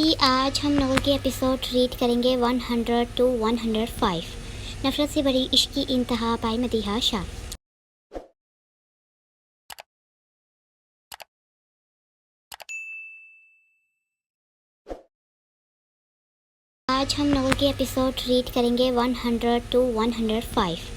आज हम नॉवल के एपिसोड रीड करेंगे 100 टू 105। नफरत से बड़ी इश्क की इंतहा पाई मदीहा शाह। आज हम नॉवल के एपिसोड रीड करेंगे 100 टू 105।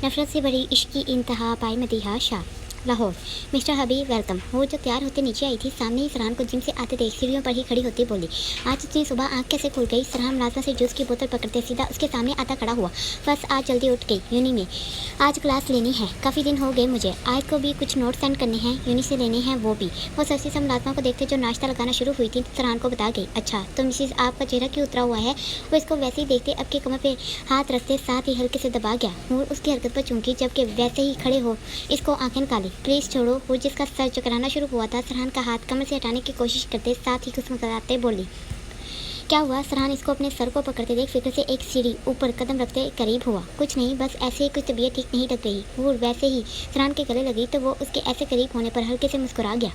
नफरत से बड़ी इश्क की इंतहा पाई मदीहा शाह। लाहौर। मिस्टर हबीब वेलकम। वो जो तैयार होते नीचे आई थी, सामने ही सरहान को जिम से आते देख सीढ़ियों पर ही खड़ी होती बोली, आज इतनी सुबह आँख कैसे खुल गई। सरहान मुलाजमा से जूस की बोतल पकड़ते सीधा उसके सामने आता खड़ा हुआ। बस आज जल्दी उठ गई यूनी में, आज क्लास लेनी है। काफ़ी दिन हो गए मुझे, आज को भी कुछ नोट सेंड करने हैं, यूनी से लेने हैं वो भी। वो सरसी से मुलाजमा को देखते जो नाश्ता लगाना शुरू हुई थी सरहान को बता गई, अच्छा तो मिसिज आपका चेहरा क्यों उतरा हुआ है। वो इसको वैसे ही देखते अब के कमर पे हाथ रखते साथ ही हल्के से दबा गया। और उसकी हरकत पर चूंकि जबकि वैसे ही खड़े हो इसको आंखें निकाली, प्लीज़ छोड़ो। वो जिसका सर चकराना शुरू हुआ था सरहान का हाथ कमर से हटाने की कोशिश करते साथ ही मुस्कुराते बोली, क्या हुआ। सरहान इसको अपने सर को पकड़ते देख फिक्र से एक सीढ़ी ऊपर कदम रखते करीब हुआ, कुछ नहीं बस ऐसे ही कुछ तबीयत ठीक नहीं लग रही। वो वैसे ही सरहान के गले लगी तो वो उसके ऐसे करीब होने पर हल्के से मुस्कुरा गया,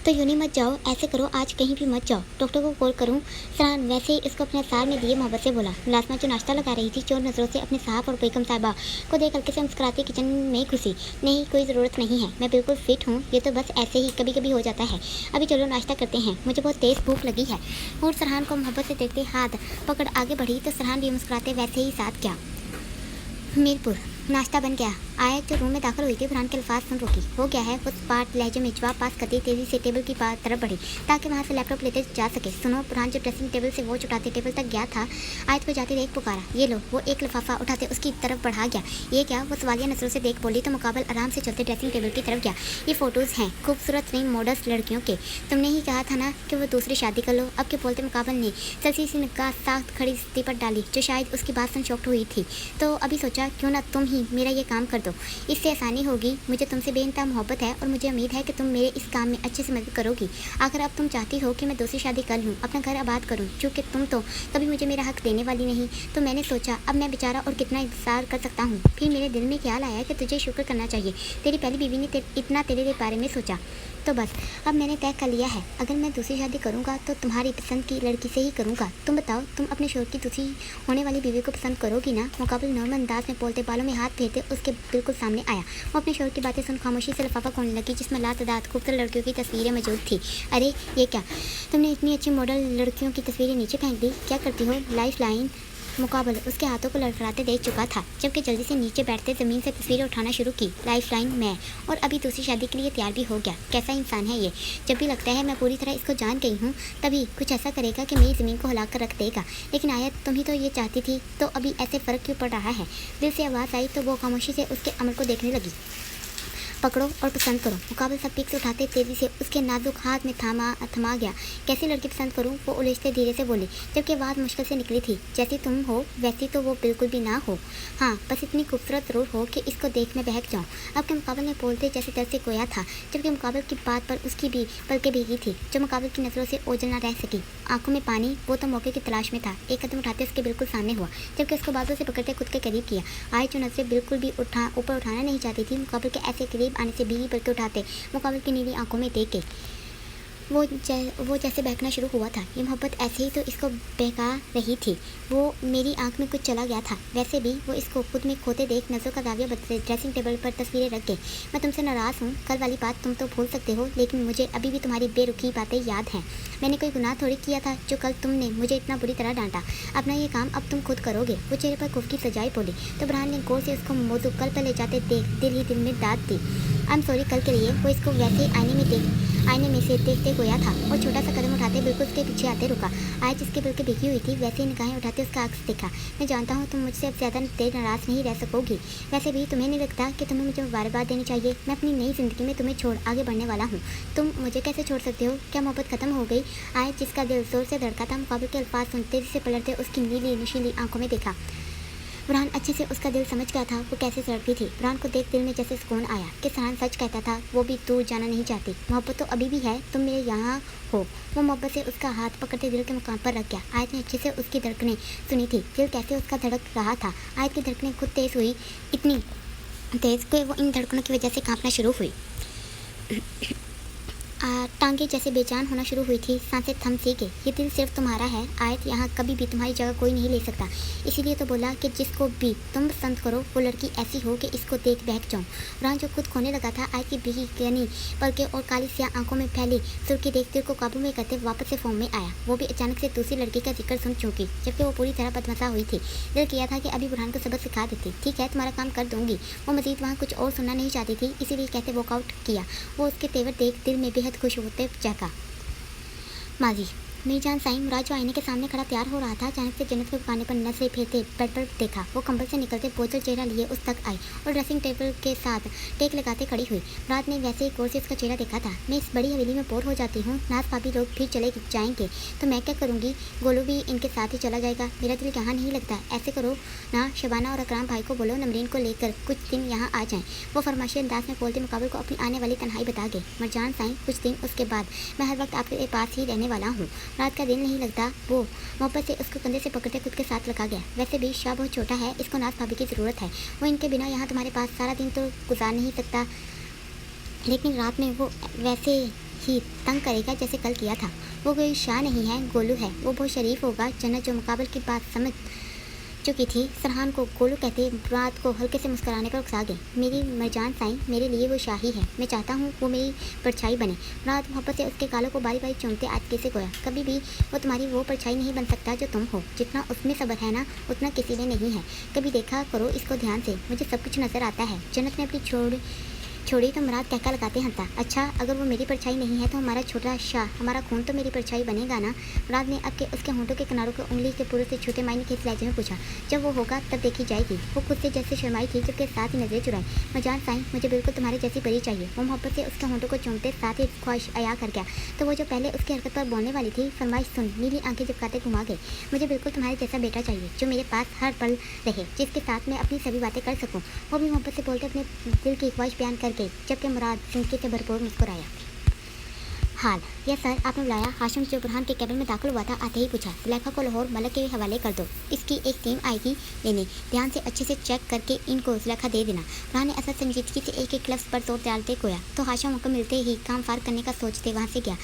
तो यूनी मत जाओ, ऐसे करो आज कहीं भी मत जाओ, डॉक्टर को कॉल करूं। सरहान वैसे ही इसको अपने सार में दिए मोहब्बत से बोला। मुलाजमा जो नाश्ता लगा रही थी चोर नज़रों से अपने साहब और बेगम साहिबा को देख हल्के से मुस्कुराती किचन में घुसी, नहीं कोई ज़रूरत नहीं है, मैं बिल्कुल फिट हूँ, ये तो बस ऐसे ही कभी कभी हो जाता है। अभी चलो नाश्ता करते हैं, मुझे बहुत तेज़ भूख लगी है। और सरहान को मोहब्बत से देखते हाथ पकड़ आगे बढ़ी तो सरहान भी मुस्कुराते वैसे ही साथ क्या। मीरपुर। नाश्ता बन गया। आयत जो रूम में दाखिल हुई थी फरहान के अल्फाज सुन रुकी। हो गया है। वो पार्ट लहजे में जवाब पास करती तेज़ी से टेबल की तरफ बढ़ी ताकि वहाँ से लैपटॉप लेते जा सके। सुनो। फरहान जो ड्रेसिंग टेबल से वो उठाते टेबल तक गया था, आयत को जाते देख पुकारा, ये लो। वो एक लिफाफा उठाते उसकी तरफ बढ़ा गया। ये क्या। वो सवालिया नजरों से देख बोली तो मुकाबल आराम से चलते ड्रेसिंग टेबल की तरफ गया। ये फ़ोटोज़ हैं खूबसूरत नई मॉडल्स लड़कियों के, तुमने ही कहा था ना कि वो दूसरी शादी कर लो। अब के बोलते मुकाबल ने सलसी सी निगाह साख्त खड़ी स्थिति पर डाली जो शायद उसकी बात सुन शॉक्ड हुई थी। तो अभी सोचा क्यों ना तुम ही मेरा ये काम कर दो, इससे आसानी होगी। मुझे तुमसे बेइंतहा मोहब्बत है और मुझे उम्मीद है कि तुम मेरे इस काम में अच्छे से मदद करोगी। आखिर अब तुम चाहती हो कि मैं दूसरी शादी कर लूँ, अपना घर आबाद करूँ, चूँकि तुम तो कभी मुझे मेरा हक देने वाली नहीं। तो मैंने सोचा अब मैं बेचारा और कितना इंतजार कर सकता हूँ। फिर मेरे दिल में ख्याल आया कि तुझे शुक्र करना चाहिए, तेरी पहली बीवी ने इतना तेरे बारे में सोचा। तो बस अब मैंने तय कर लिया है, अगर मैं दूसरी शादी करूँगा तो तुम्हारी पसंद की लड़की से ही करूँगा। तुम बताओ, तुम अपने शोहर की दूसरी होने वाली बीवी को पसंद करोगी ना। मुकाबले नॉर्मल अंदाज में बोलते बालों में हाथ फेरते उसके बिल्कुल सामने आया। वो अपने शोहर की बातें सुन खामोशी से लिफाफा खोलने लगी जिसमें लातदाद खूबसूरत लड़कियों की तस्वीरें मौजूद थी। अरे ये क्या, तुमने इतनी अच्छी मॉडल लड़कियों की तस्वीरें नीचे फेंक दी, क्या करती हो। Life line. मुकाबल उसके हाथों को लड़खड़ाते देख चुका था जबकि जल्दी से नीचे बैठते ज़मीन से तस्वीरें उठाना शुरू की। लाइफ लाइन मैं, और अभी दूसरी शादी के लिए तैयार भी हो गया। कैसा इंसान है ये, जब भी लगता है मैं पूरी तरह इसको जान गई हूँ तभी कुछ ऐसा करेगा कि मेरी ज़मीन को हिला कर रख देगा। लेकिन आयत तुम ही तो ये चाहती थी, तो अभी ऐसे फ़र्क क्यों पड़ रहा है। दिल से आवाज़ आई तो वो खामोशी से उसके अमल को देखने लगी। पकड़ो और पसंद करो। मुकाबल सब पिक से उठाते तेज़ी से उसके नाजुक हाथ में थमा गया। कैसी लड़की पसंद करूं, वो उलझते धीरे से बोली जबकि आवाज़ मुश्किल से निकली थी। जैसी तुम हो वैसी तो वो बिल्कुल भी ना हो, हाँ बस इतनी खूबसूरत ज़रूर हो कि इसको देख मैं बहक जाऊँ। अब के मुकाबल ने बोलते जैसे दर से कोया था जबकि मुकाबल की बात पर उसकी भी पलकें भीगी थी जो मुकाबल की नज़रों से ओझल ना रह सकी। आंखों में पानी। वो तो मौके की तलाश में था। एक कदम उठाते उसके बिल्कुल सामने हुआ जबकि उसको बाजू से पकड़ते खुद के करीब किया। आए जो नजरें बिल्कुल भी ऊपर उठाना नहीं चाहती थी मुकाबल के ऐसे करीब आने से भीगी पलकें उठाते मुकाबल की नीली आंखों में देख के वो जैसे बहकना शुरू हुआ था। ये मोहब्बत ऐसे ही तो इसको बहका रही थी। वो मेरी आंख में कुछ चला गया था। वैसे भी वो इसको खुद में खोते देख नज़रों का दाविया बदलते ड्रेसिंग टेबल पर तस्वीरें रख गए। मैं तुमसे नाराज़ हूँ, कल वाली बात तुम तो भूल सकते हो लेकिन मुझे अभी भी तुम्हारी बेरुखी बातें याद हैं। मैंने कोई गुनाह थोड़ी किया था जो कल तुमने मुझे इतना बुरी तरह डांटा। अपना ये काम अब तुम खुद करोगे। वो चेहरे पर खुफ की सजाई बोली तो फरहान ने गौर से उसको मौजूद कल पर ले जाते देख दिल ही दिल में दाद दी। आई एम सॉरी कल के लिए। वो इसको वैसे ही आईने में से देखते गोया था और छोटा सा कदम उठाते बिल्कुल उसके पीछे आते रुका। आज जिसके बिल्कुल भीगी हुई थी वैसे ही निगाहें उठाते उसका अक्स देखा। मैं जानता हूँ तुम मुझसे अब ज़्यादा देर नाराज़ नहीं रह सकोगी। वैसे भी तुम्हें नहीं लगता कि तुम्हें मुझे मुबारकबाद देनी चाहिए। मैं अपनी नई ज़िंदगी में तुम्हें छोड़ आगे बढ़ने वाला हूँ। तुम मुझे कैसे छोड़ सकते हो। क्या मोहब्बत ख़त्म हो गई। आज जिसका दिल जोर से धड़का था मुकाबले के अल्फाज सुनते जिसे पलटते उसकी नीली नशीली आंखों में देखा। फरहान अच्छे से उसका दिल समझ गया था वो कैसे सड़ती थी। फरहान को देख दिल में जैसे सुकून आया कि फरहान सच कहता था, वो भी दूर जाना नहीं चाहती। मोहब्बत तो अभी भी है, तुम मेरे यहाँ हो। वो मोहब्बत से उसका हाथ पकड़ते दिल के मुकाम पर रख गया। आयत ने अच्छे से उसकी धड़कनें सुनी थी, दिल कैसे उसका धड़क रहा था। आयत की धड़कनें खुद तेज़ हुई, इतनी तेज़ कि वो इन धड़कनों की वजह से कांपना शुरू हुई। टांगे जैसे बेजान होना शुरू हुई थी, सांसें थम सी गई। ये दिल सिर्फ तुम्हारा है आयत, यहाँ कभी भी तुम्हारी जगह कोई नहीं ले सकता। इसीलिए तो बोला कि जिसको भी तुम पसंद करो वो लड़की ऐसी हो कि इसको देख बहक जाऊँ। बुरहान जो खुद खोने लगा था, आयत की बेगनी पलकें और काली स्याह आंखों में फैली सुर्खी देख दिल को काबू में करते वापस से फॉर्म में आया। वो भी अचानक से दूसरी लड़की का जिक्र सुन चुकी, जबकि वो पूरी तरह बदमजा हुई थी। दिल किया था कि अभी बुरहान को सबक सिखा देती। ठीक है, तुम्हारा काम कर दूंगी। वो मजीद वहाँ कुछ और सुनना नहीं चाहती थी, इसीलिए कहते वॉकआउट किया। वो उसके तेवर देख दिल में बेहद खुश होते जगा। माजी मीरजान साईं मुराद जो आईने के सामने खड़ा तैयार हो रहा था, अचानक से जन्नत के दुकाने पर नजरें फेरते बेड पर देखा। वो कंबल से निकलते बोझल चेहरा लिए उस तक आई और ड्रेसिंग टेबल के साथ टेक लगाते खड़ी हुई। मुराद ने वैसे ही गौर से उसका चेहरा देखा था। मैं इस बड़ी हवेली में बोर हो जाती हूँ, नाज भाभी लोग भी चले जाएंगे तो मैं क्या करूँगी? गोलू भी इनके साथ ही चला जाएगा। मेरा दिल यहाँ नहीं लगता। ऐसे करो ना, शबाना और अकराम भाई को बोलो नमरीन को लेकर कुछ दिन यहाँ आ जाएं। वो फरमाइशी अंदाज में बोलते मुकाबले को अपनी आने वाली तन्हाई बता गए। मीरजान साईं कुछ दिन उसके बाद मैं हर वक्त आपके पास ही रहने वाला हूँ। रात का दिल नहीं लगता। वो मोहब्बत से उसको कंधे से पकड़ते खुद के साथ लगा गया। वैसे भी शाह बहुत छोटा है, इसको नाज भाभी की ज़रूरत है। वो इनके बिना यहाँ तुम्हारे पास सारा दिन तो गुजार नहीं सकता, लेकिन रात में वो वैसे ही तंग करेगा जैसे कल किया था। वो कोई शाह नहीं है, गोलू है। वो बहुत शरीफ होगा। जन्नत जो मुकाबल की बात समझ चुकी थी, सरहान को गोलू कहते रात को हल्के से मुस्कुराने पर उकसा गई। मेरी मीरजान साईं, मेरे लिए वो शाही है। मैं चाहता हूँ वो मेरी परछाई बने। रात मोहब्बत से उसके गालों को बारी बारी चूमते आजके से गोया, कभी भी वो तुम्हारी वो परछाई नहीं बन सकता जो तुम हो। जितना उसमें सब्र है ना, उतना किसी में नहीं है। कभी देखा करो इसको ध्यान से, मुझे सब कुछ नजर आता है। जन्नत ने अपनी छोड़ी तो मुराद कहका लगाते हंसा। अच्छा, अगर वो मेरी परछाई नहीं है तो हमारा छोटा शाह, हमारा खून तो मेरी परछाई बनेगा ना? मुराद ने अब के उसके होंठों के किनारों को उंगली के पुरुष से छूटे मायने के इस लहजे में पूछा। जब वो होगा तब देखी जाएगी। वो खुद से जैसे शर्माई थी, जबकि साथ ही नजरें चुराई। मीरजान साईं, मुझे बिल्कुल तुम्हारे जैसी परी चाहिए। वो मोहब्बत से उसके होंठों को चूमते साथ ही ख्वाहिश अया कर गया। तो वो जो पहले उसकी हरकत पर बोलने वाली थी, फरमाइश सुन नीली आंखें झपकाते घुमा गए। मुझे बिल्कुल तुम्हारे जैसा बेटा चाहिए, जो मेरे पास हर पल रहे, जिसके साथ मैं अपनी सभी बातें कर सकूँ। वो भी मोहब्बत से बोलते अपने दिल की ख्वाहिश बयान कर गई, जबकि मुराद जिंदगी से भरपूर मुस्कुराया। हाल यस सर, आपने बुलाया? हाशिम जो बुरहान के कैबिन में दाखिल हुआ था, आते ही पूछा। जुलेखा को लाहौर मलक के हवाले कर दो, इसकी एक टीम आएगी लेने। ध्यान से अच्छे से चेक करके इनको जुलेखा दे देना। बुरहान ने असद संजीदगी से एक एक लफ्ज़ पर जोर डालते गोया। तो हाशिम मौका मिलते ही काम फार करने का सोचते वहाँ से गया।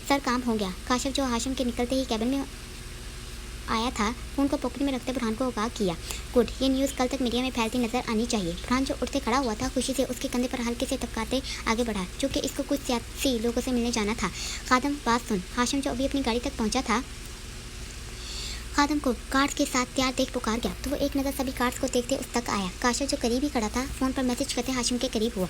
सर काम हो गया। काशिफ जो हाशिम के निकलते ही कैबिन में आया था, फ़ोन को पॉकेट में रखते बुरहान को आगाह किया। गुड, ये न्यूज़ कल तक मीडिया में फैलती नजर आनी चाहिए। बुरहान जो उठते खड़ा हुआ था, खुशी से उसके कंधे पर हल्के से टपकाते आगे बढ़ा, चूँकि इसको कुछ सियासी लोगों से मिलने जाना था। खादम बात सुन। हाशिम जो अभी अपनी गाड़ी तक पहुंचा था, खादम को कार्ड्स के साथ तैयार देख पुकार गया, तो वो एक नज़र सभी कार्ड्स को देखते उस तक आया। काशिफ जो करीब ही खड़ा था, फ़ोन पर मैसेज करते हाशिम के करीब हुआ।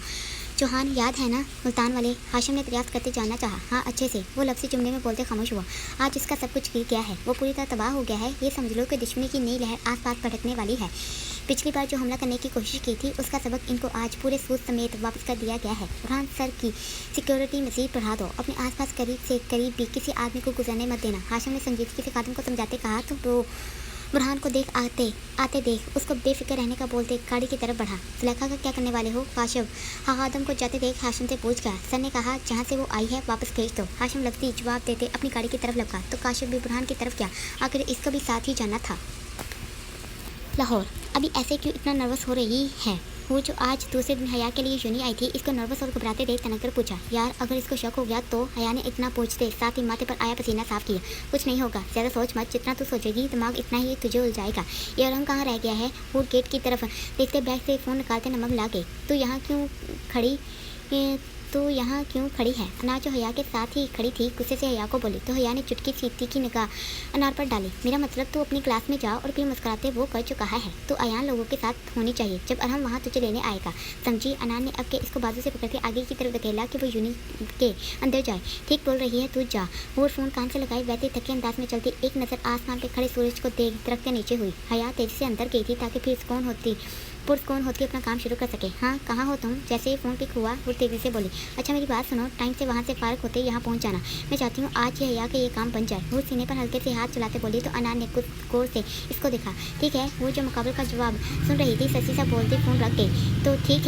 चौहान याद है ना, मुल्तान वाले? हाशिम ने प्रयास करते जानना चाहा। हाँ अच्छे से, वो लफ्ज़ी जुमले में बोलते खामोश हुआ। आज इसका सब कुछ गिर गया है, वो पूरी तरह तबाह हो गया है। ये समझ लो कि दुश्मनी की नई लहर आस पास भड़कने वाली है। पिछली बार जो हमला करने की कोशिश की थी, उसका सबक इनको आज पूरे सूद समेत वापस कर दिया गया है। बुरहान सर की सिक्योरिटी मज़ीद बढ़ा दो। अपने आसपास करीब से करीब भी किसी आदमी को गुजरने मत देना। हाशिम ने संजीदगी से खादिम को समझाते कहा। तो बुरहान को देख आते देख उसको बेफिक्र रहने का बोलते गाड़ी की तरफ बढ़ा। जुलेखा का क्या करने वाले हो? काशिफ खादिम को जाते देख हाशिम से पूछ गया। सर ने कहा जहाँ से वो आई है वापस भेज दो। हाशिम लफ्ज़ी जवाब देते अपनी गाड़ी की तरफ लपका, तो काशिफ भी बुरहान की तरफ गया। आखिर इसको भी साथ ही जाना था। लाहौर अभी ऐसे क्यों इतना नर्वस हो रही है? वो जो आज दूसरे दिन हया के लिए यूनी आई थी, इसको नर्वस और घबराते देख तनकर पूछा। यार अगर इसको शक हो गया तो? हया ने इतना पूछते साथ ही माथे पर आया पसीना साफ किया। कुछ नहीं होगा, ज़्यादा सोच मत, जितना तू सोचेगी दिमाग इतना ही तुझे उलझाएगा। ये रंग कहाँ रह गया है? वो गेट की तरफ देखते बैग से फ़ोन निकालते नमक ला गए। तो यहाँ क्यों खड़ी है? अनार जो हया के साथ ही खड़ी थी, गुस्से से हया को बोली, तो हया ने चुटकी सी तीखी निगाह अनार पर डाली। मेरा मतलब तू अपनी क्लास में जा और फिर मुस्कुराते वो कर चुका है, तो अयान लोगों के साथ होनी चाहिए जब अरहम वहाँ तुझे लेने आएगा, समझी? अनार ने अब के इसको बाजू से पकड़ के आगे की तरफ धकेला कि वो यूनी के अंदर जाए। ठीक बोल रही है, तू जा। वो फ़ोन कान से लगाई वैसे थके अंदाज में चलती एक नज़र आसमान पर खड़े सूरज को देख दरख्त के नीचे हुई। हया तेजी से अंदर गई थी ताकि फिर पुरस्कून होती अपना काम शुरू कर सके। हाँ कहाँ हो तुम? जैसे ही फ़ोन पिक हुआ वो तेज़ी से बोली। अच्छा मेरी बात सुनो, टाइम से वहाँ से फारग होते यहाँ पहुँच जाना। मैं चाहती हूँ आज ये हया के ये काम बन जाए। वो सीने पर हल्के से हाथ चलाते बोली, तो अनार ने कुछ गौर से इसको देखा। ठीक है। वो जो मुकाबले का जवाब सुन रही थी, ससी सा बोलते फ़ोन रख गई। तो ठीक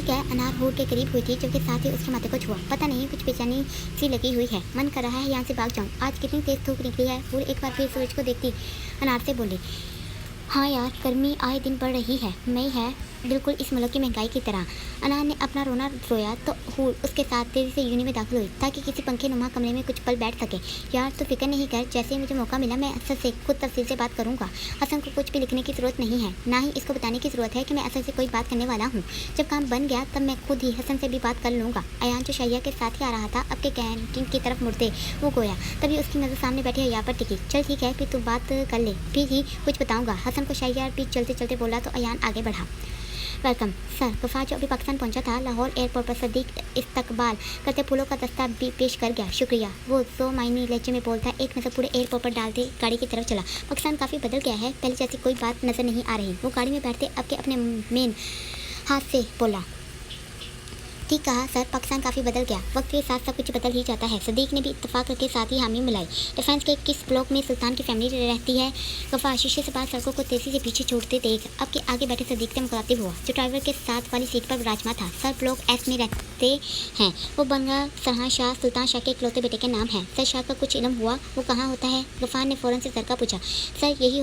है। अनार होठ के करीब हुई थी, जो कि साथ ही उसके माथे को छुआ। पता नहीं कुछ बेचैनी सी लगी हुई है, मन कर रहा है यहाँ से भाग जाऊँ। आज कितनी तेज़ धूप निकली है। वो एक बार फिर सूरज को देखती अनार से बोली। हाँ यार, गर्मी आए दिन बढ़ रही है। मई है बिल्कुल इस मुल्क की महंगाई की तरह। अनार ने अपना रोना रोया तो हूर उसके साथ तेजी से यूनि में दाखिल हुई ताकि किसी पंखे नुमा कमरे में कुछ पल बैठ सके। यार तो फिक्र नहीं कर, जैसे ही मुझे मौका मिला मैं असद से खुद तफसील से बात करूंगा। हसन को कुछ भी लिखने की ज़रूरत नहीं है, ना ही इसको बताने की ज़रूरत है कि मैं असद से कोई बात करने वाला हूँ। जब काम बन गया तब मैं खुद ही हसन से भी बात कर लूँगा। अयान जो शैया के साथ ही आ रहा था अब के कैंटीन की तरफ मुड़ते वो गोया, तभी उसकी नज़र सामने बैठे अया पर टिकी। चल ठीक है, फिर तू बात कर ले, फिर ही कुछ बताऊँगा। हसन को शैया पीछे चलते चलते बोला तो अयान आगे बढ़ा। Welcome sir. गफ़ार जो अभी पाकिस्तान पहुंचा था, लाहौर एयरपोर्ट पर सदीक इस्तकबाल करते फूलों का दस्ता भी पेश कर गया। शुक्रिया, वो 100 मायनी लहजे में बोलता एक नज़र पूरे एयरपोर्ट पर डालते गाड़ी की तरफ चला। पाकिस्तान काफ़ी बदल गया है, पहले जैसी कोई बात नज़र नहीं आ रही। वो गाड़ी में बैठते अब के अपने मेन हाथ से बोला। ठीक कहा सर, पाकिस्तान काफ़ी बदल गया, वक्त के साथ सब कुछ बदल ही जाता है। सदीक ने भी इत्तेफाक करके साथ ही हामी मिलाई। डिफेंस के किस ब्लॉक में सुल्तान की फैमिली रहती है? गफ़ार शीशे से बाहर सड़कों को तेज़ी से पीछे छोड़ते देख अब के आगे बैठे सदीक से मुखातिब हुआ, जो ड्राइवर के साथ वाली सीट पर विराजमान था। सर ब्लॉक एस में रहते हैं। वो बंगा सरहान शाह सुल्तान शाह के इकलौते बेटे के नाम है। सर शाह का कुछ इल्म हुआ, वो कहाँ होता है? गफ़ार ने फ़ौरन से सर का पूछा। सर यही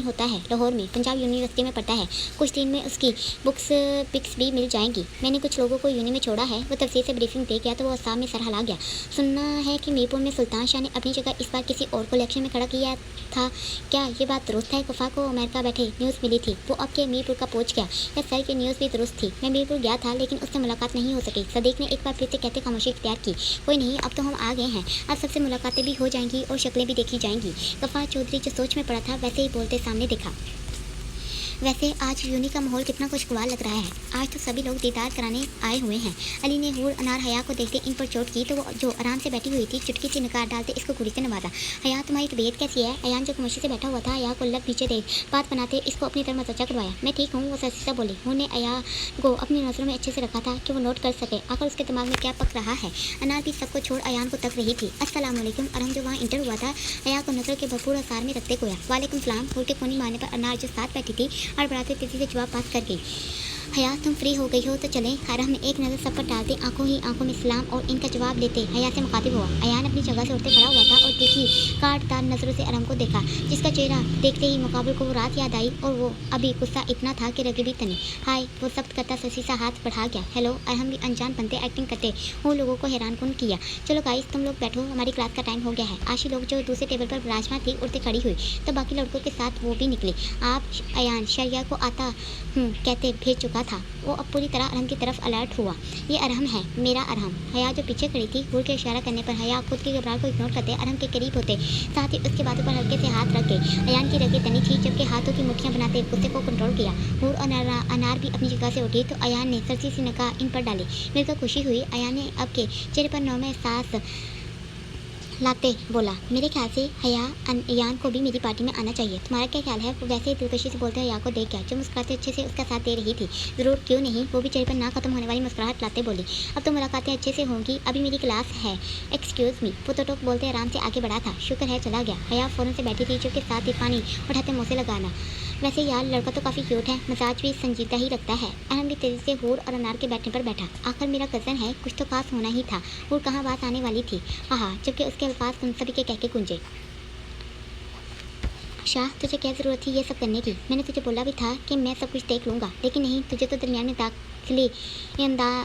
होता है लाहौर में, पंजाब यूनिवर्सिटी में पढ़ता है। कुछ दिन में उसकी बुक्स पिक्स भी मिल जाएंगी। मैंने कुछ लोगों को यूनि में छोड़ा है। वो तफसील से ब्रीफिंग दे गया तो वो असाम में सर हला गया। सुनना है कि मीरपुर में सुल्तान शाह ने अपनी जगह इस बार किसी और को इलेक्शन में खड़ा किया था, क्या ये बात दुरुस्त है? गफ़ार को अमेरिका बैठे न्यूज़ मिली थी, वो अब के मीरपुर का पहुंच गया। या सर की न्यूज़ भी दुरुस्त थी। मैं मीरपुर गया था लेकिन उससे मुलाकात नहीं हो सकी। सदीक ने एक बार फिर से कहते खामोशी इख्तियार की। कोई नहीं, अब तो हम आ गए हैं, अब सबसे मुलाकातें भी हो जाएंगी और शक्लें भी देखी जाएंगी। गफ़ार चौधरी जो सोच में पड़ा था वैसे ही बोलते सामने देखा। वैसे आज यूनि का माहौल कितना खुशगवार लग रहा है। आज तो सभी लोग दीदार कराने आए हुए हैं। अली ने हूर अनार हया को देखते इन पर चोट की तो वो जो आराम से बैठी हुई थी चुटकी से निकाल डालते इसको कुड़ी से नवाजा। हया तुम्हारी तबीयत कैसी है? अयान जो खामोशी से बैठा हुआ था हया को लग पीछे देख बात बनाते इसको अपनी तरफ मतवजा करवाया। मैं ठीक हूँ, वो सस्ता बोली। हूर ने अया को अपनी नज़रों में अच्छे से रखा था कि वो नोट कर सके आखिर उसके दिमाग में क्या पक रहा है। अनार भी सबको छोड़ अयान को तक रही थी। अस्सलाम वालेकुम। अरहम जो वहाँ इंटर हुआ था अया को नजर के भरपूर आसार में रखते गोया। वालेकुम सलाम। हूर के कोनी मारने पर अनार जो साथ बैठी थी और बढ़ाते तेजी से जवाब पास कर गई। हया तुम फ्री हो गई हो तो चलें? अरहम ने एक नज़र सब पर डालते आंखों ही आंखों में सलाम और इनका जवाब लेते हया से मुखातिब हुआ। अयान अपनी जगह से उठते खड़ा हुआ था और देखी काटदार नज़रों से अरहम को देखा, जिसका चेहरा देखते ही मुकाबले को वो रात याद आई और वो अभी गुस्सा इतना था कि रगे भी तनी। हाय, वो सख्त करता ससी सा हाथ बढ़ा गया। हेलो। अरहम भी अनजान बनते एक्टिंग करते वो लोगों को हैरान कन किया। चलो गाइस तुम लोग बैठो, हमारी क्लास का टाइम हो गया है। आशी लोग जो दूसरे टेबल पर विराजमान थी उठते खड़ी हुई तो बाकी लड़कों के साथ वो भी निकले। आप अयान शरिया को आता कहते भेज चुका था। वो अब पूरी तरह अरहम की तरफ अलर्ट हुआ। ये अरहम है, मेरा अरहम। हया जो पीछे खड़ी थी हूर के इशारा करने पर हया खुद की घबराहट को इग्नोर करते अरहम के करीब होते साथ ही उसके बातों पर हल्के से हाथ रख गए। अयान की रगें तनी थी जबकि हाथों की मुट्ठियां बनाते गुस्से को कंट्रोल किया। हूर और अनार भी अपनी जगह से उठी तो अयान ने सरसी सी निगाह इन पर डाली। मिलकर खुशी हुई। अयान ने अब के चेहरे पर नौमे एहसास लाते बोला, मेरे ख्याल से हया अयान को भी मेरी पार्टी में आना चाहिए। तुम्हारा क्या ख्याल है? वो वैसे ही दिलकशी से बोलते हया को देख गया जो मुस्कुराते अच्छे से उसका साथ दे रही थी। ज़रूर, क्यों नहीं। वो भी चेहरे पर ना खत्म होने वाली मुस्कुराहट लाते बोली, अब तो मुलाकातें अच्छे से होंगी, अभी मेरी क्लास है। Excuse me. वो तो टोक बोलते आराम से आगे बढ़ा था। शुक्र है चला गया। हया फ़ौरन से बैठी थी जो के साथ ही पानी उठाते मुँह से लगाना। वैसे यार लड़का तो काफ़ी क्यूट है, मजाज भी संजीदा ही रखता है। अहम भी तेज़ी से हूर और अनार के बैठने पर बैठा। आखिर मेरा कज़न है, कुछ तो खास होना ही था। हूर कहाँ बात आने वाली थी। हाँ, जबकि उसके अल्फाज तुम सभी के कह के गूंजे। शाह तुझे क्या ज़रूरत थी ये सब करने की? मैंने तुझे बोला भी था कि मैं सब कुछ देख लूँगा, लेकिन नहीं, तुझे तो दरमियान में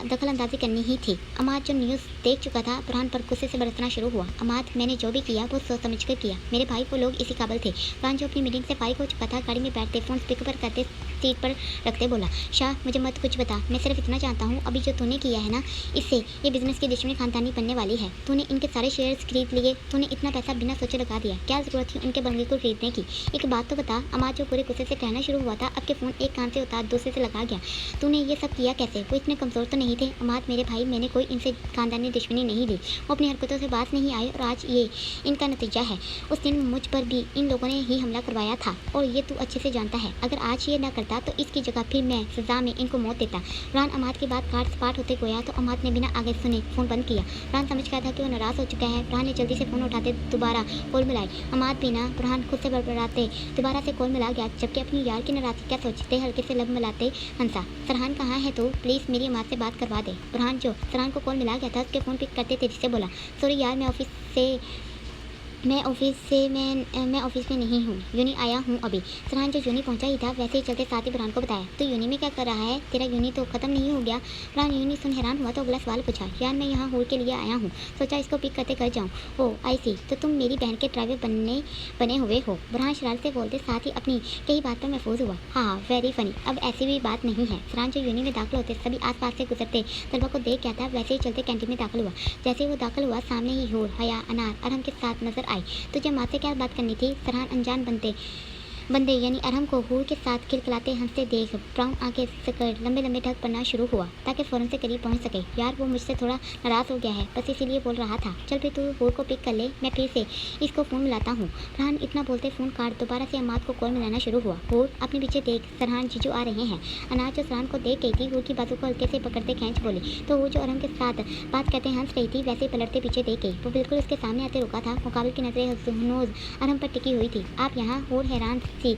दखल अंदाजी करनी ही थी। अमाद जो न्यूज़ देख चुका था बुरहान पर गुस्से से बरसना शुरू हुआ। अमाद, मैंने जो भी किया वो सोच समझ कर किया। मेरे भाई वो लोग इसी काबिल थे। बुरहान जो अपनी मीटिंग से फारिग हो चुका था गाड़ी में बैठते फ़ोन स्पीकर पर करते सीट पर रखते बोला, शाह मुझे मत कुछ बता, मैं सिर्फ इतना जानता हूँ अभी जो तूने किया है ना, इससे ये बिज़नेस की दुश्मनी खानदानी बनने वाली है। तूने इनके सारे शेयर्स खरीद लिए, तूने इतना पैसा बिना सोचे लगा दिया, क्या ज़रूरत थी उनके बंगले को खरीदने की? एक बात तो बता। अमाद जो पूरे गुस्से से कहना शुरू हुआ था अब के फ़ोन एक कान से उतार दूसरे से लगा गया। तूने ये सब किया कैसे? वो इतने कमज़ोर तो नहीं थे। अमाद मेरे भाई, मैंने कोई इनसे खानदानी दुश्मनी नहीं ली, वो अपनी हरकतों से बात नहीं आए और आज ये इनका नतीजा है। उस दिन मुझ पर भी इन लोगों ने ही हमला करवाया था और ये तू अच्छे से जानता है। अगर आज ये ना करता तो इसकी जगह फिर मैं सजा में इनको मौत देता। बुरहान अमाद की बात काट सपाट होते गया तो अमाद ने बिना आगे सुने फ़ोन बंद किया। बुरहान समझ गया था कि वो नाराज़ हो चुका है। बुरहान ने जल्दी से फ़ोन उठाते दोबारा कॉल मिलाई। अमाद भी ना, बुरहान खुद से बड़बड़ाते दोबारा से कॉल मिला गया जबकि अपनी यार की नाराज़गी क्या सोचते हल्के से लब मिलाते हंसा। सरहान कहाँ है तू? प्लीज़ मेरी अमाद से बात करवा दे। बुरहान जो सरहान को कॉल मिला गया था उसके फ़ोन पिक करते तेजी से बोला, सॉरी यार मैं ऑफिस से मैं ऑफिस में नहीं हूँ, यूनी आया हूँ अभी। फरहान जो यूनी पहुँचा ही था वैसे ही चलते साथ ही फरहान को बताया, तो यूनी में क्या कर रहा है, तेरा यूनी तो ख़त्म नहीं हो गया। फरहान यूनी सुन हैरान हुआ तो अगला सवाल पूछा, यार मैं यहाँ हूर के लिए आया हूँ, सोचा इसको पिक करते घर जाऊँ। ओह आई सी, तो तुम मेरी बहन के ड्राइवर बने हुए हो। फरहान शरारत से बोलते साथ ही अपनी कई बात पर महफूज हुआ। हाँ वेरी फनी, अब ऐसी भी बात नहीं है। फरहान जो यूनी में दाखिल होते सभी आसपास से गुजरते तलबा को देख क्या था वैसे ही चलते कैंटीन में दाखिल हुआ। जैसे ही वो दाखिल हुआ सामने ही हूर, हया, अनार, अरहम के साथ नजर आई। तुझे माँ से क्या बात करनी थी? फरहान अनजान बंदे यानी अरहम को हूर के साथ खिलखिलाते हंसते देख ब्राउन आंखें सकड़ लंबे लंबे ढक पड़ना शुरू हुआ ताकि फ़ौरन से करीब पहुंच सके। यार वो मुझसे थोड़ा नाराज़ हो गया है, बस इसीलिए बोल रहा था। चल फिर तू हूर को पिक कर ले, मैं फिर से इसको फ़ोन मिलाता हूँ। फरहान इतना बोलते फ़ोन काट दोबारा से अम्माद को कॉल मिलाना शुरू हुआ। हूर अपने पीछे देख, सरहान जीजू आ रहे हैं। अनाज जो सरहान को देख गई थी हूर की बाजू को हल्के से पकड़ते खींच बोली, तो हूर जो अरहम के साथ बात करते हंस रही थी वैसे पलटते पीछे देख गई। वो बिल्कुल उसके सामने आते रुका था, मुकाबले की नजरें हनोज अरहम पर टिकी हुई थी। आप यहाँ? हूर हैरान सी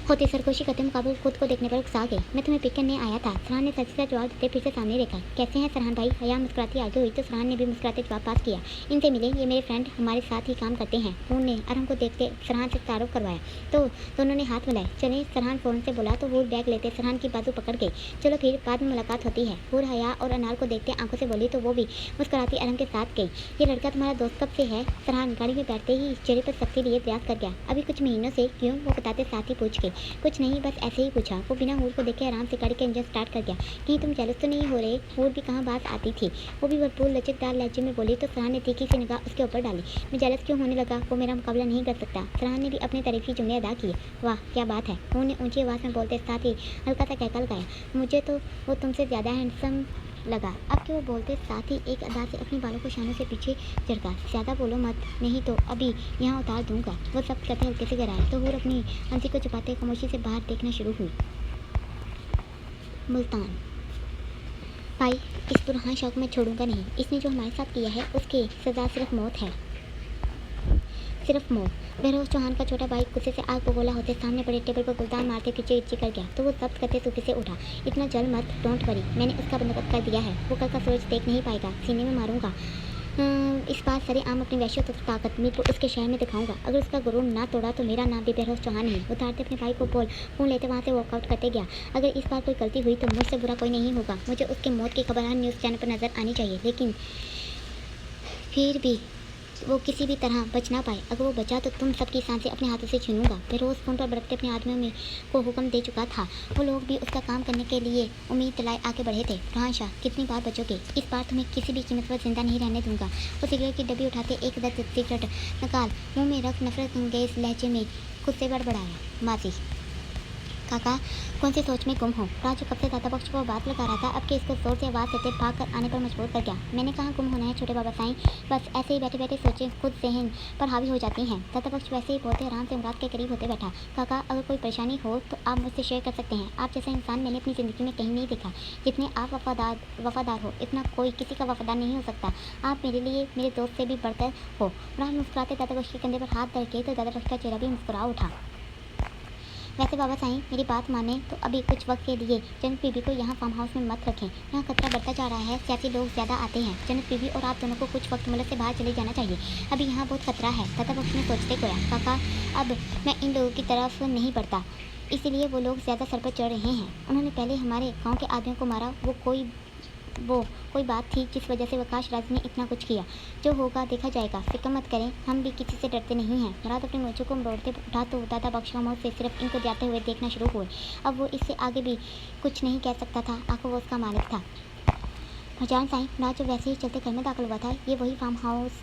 होते सरगोशी करते मुकाबले खुद को देखने पर उकसा गई। मैं तुम्हें पिक करने आया था, सरहान ने सच्ची सा जवाब देते फिर से सामने देखा। कैसे हैं सरहान भाई? हया मुस्कुराती आगे हुई तो सरहान ने भी मुस्कुराते जवाब पास किया। इनसे मिले, ये मेरे फ्रेंड हमारे साथ ही काम करते हैं। हूर ने अरहम को देखते सरहान से तारुफ करवाया तो दोनों ने हाथ मिलाए। चले, सरहान फ़ौरन से बोला तो हूर बैग लेते सरहान की बाजू पकड़ गई। चलो फिर बाद में मुलाकात होती है। हूर हया और अनार को देखते आंखों से बोली तो वो भी मुस्कुराती अरहम के साथ गई। ये लड़का तुम्हारा दोस्त कब से है? सरहान गाड़ी में बैठते ही चेहरे पर सख्ती लिए प्रयास कर गया। अभी कुछ महीनों से। क्यों? वो बताते साथ ही पूछ गई। कुछ नहीं, बस ऐसे ही पूछा। वो बिना हूर को देखे आराम से गाड़ी का इंजन स्टार्ट कर गया। कहीं तुम जेलस तो नहीं हो रहे? हूर भी कहाँ बात आती थी, वो भी भरपूर लचकदार लहजे में बोली तो सरहान ने तीखी सी निगाह उसके ऊपर डाली। मैं जेलस क्यों होने लगा? वो मेरा मुकाबला नहीं कर सकता। सरहान ने भी अपने तारीफी जुमले अदा किए। वाह क्या बात है, हूर ने ऊंची आवाज़ में बोलते साथ ही हल्का सा कहकर लगाया। मुझे तो वो तुमसे ज़्यादा हैंडसम लगा। अब के वो बोलते साथ ही एक अदा से अपने बालों को शानों से पीछे झटका। ज़्यादा बोलो मत, नहीं तो अभी यहाँ उतार दूंगा। वो सब कहते हल्के से गिराए तो हूर अपनी हंसी को छुपाते खामोशी से बाहर देखना शुरू हुई। मुल्तान। भाई इस बुरहान शौक में छोड़ूंगा नहीं, इसने जो हमारे साथ किया है उसकी सज़ा सिर्फ मौत है, सिर्फ मौत। बहरोज चौहान का छोटा भाई गुस्से से आग बगोला होते सामने पड़े टेबल पर गुलदान मारते पीछे इच्ची कर गया तो वो जब्त करते सूफी से उठा। इतना जल मत, डोंट वरी, मैंने उसका बंदोबस्त कर दिया है। वो कल का सूरज देख नहीं पाएगा, सीने में मारूंगा। इस बार सरे आम अपनी वैश्य ताकत मीर उसके शहर में दिखाऊंगा। अगर उसका गुरूर ना तोड़ा तो मेरा नाम भी बहरोज चौहान नहीं। उतारते अपने भाई को बोल फ़ोन लेते वहाँ से वॉकआउट करते गया। अगर इस बार कोई गलती हुई तो मुझसे बुरा कोई नहीं होगा। मुझे उसकी मौत की खबर हर न्यूज़ चैनल पर नज़र आनी चाहिए, लेकिन फिर भी वो किसी भी तरह बच ना पाए। अगर वो बचा तो तुम सबकी सांसें अपने हाथों से छीनूंगा। फिरोज फ़ोन पर बड़कते अपने आदमियों में को हुक्म दे चुका था। वो लोग भी उसका काम करने के लिए उम्मीद तलाए आगे बढ़े थे। फरहान शाह कितनी बार बचोगे? इस बार तुम्हें किसी भी कीमत पर जिंदा नहीं रहने दूंगा। वो सिगरेट की डब्बी उठाते एक दस सिगरेट निकाल मुँह में रख नफरत अंगेज लहजे में खुद से बड़बड़ाया। माजी काका कौन सी सोच में गुम हो? राजू कब से दादा बख्श को बात लगा रहा था, अब के इसको जोर से आवाज़ देते भाग कर आने पर मजबूर कर गया। मैंने कहाँ गुम होना है छोटे बाबा साईं, बस ऐसे ही बैठे बैठे सोचें खुद जहन पर हावी हो जाती हैं। दादा बख्श वैसे ही बोलते आराम से मुराद के करीब होते बैठा। काका अगर कोई परेशानी हो तो आप मुझसे शेयर कर सकते हैं। आप जैसा इंसान मैंने अपनी ज़िंदगी में कहीं नहीं देखा। जितने आप वफादार हो इतना कोई किसी का वफादार नहीं हो सकता। आप मेरे लिए मेरे दोस्त से भी बढ़कर हो। मुराद मुस्कुराते दादा बख्श के कंधे पर हाथ धर के तो दादा बख्श का चेहरा भी मुस्कुरा उठा। वैसे बाबा साईं मेरी बात माने तो अभी कुछ वक्त के लिए जनत बीबी को यहाँ फार्म हाउस में मत रखें। यहाँ खतरा बढ़ता जा रहा है, सियासी लोग ज़्यादा आते हैं। जनत बीबी और आप दोनों को कुछ वक्त मुल्क से बाहर चले जाना चाहिए, अभी यहाँ बहुत खतरा है। दादा बख्श ने सोचते खोया। काका अब मैं इन लोगों की तरफ नहीं बढ़ता, इसीलिए वो लोग ज़्यादा सर पर चढ़ रहे हैं। उन्होंने पहले हमारे गाँव के आदमियों को मारा, वो कोई बात थी जिस वजह से वकाश राज ने इतना कुछ किया। जो होगा देखा जाएगा, फिक्र मत करें, हम भी किसी से डरते नहीं हैं। मुराद अपने मोचों को मरोड़ते उठा तो दादा बख्श खामोश से सिर्फ इनको जाते हुए देखना शुरू हुए। अब वो इससे आगे भी कुछ नहीं कह सकता था, आखिर वो उसका मालिक था। जान साईं मुराद जो वैसे ही चलते घर में दाखिल हुआ था, ये वही फार्म हाउस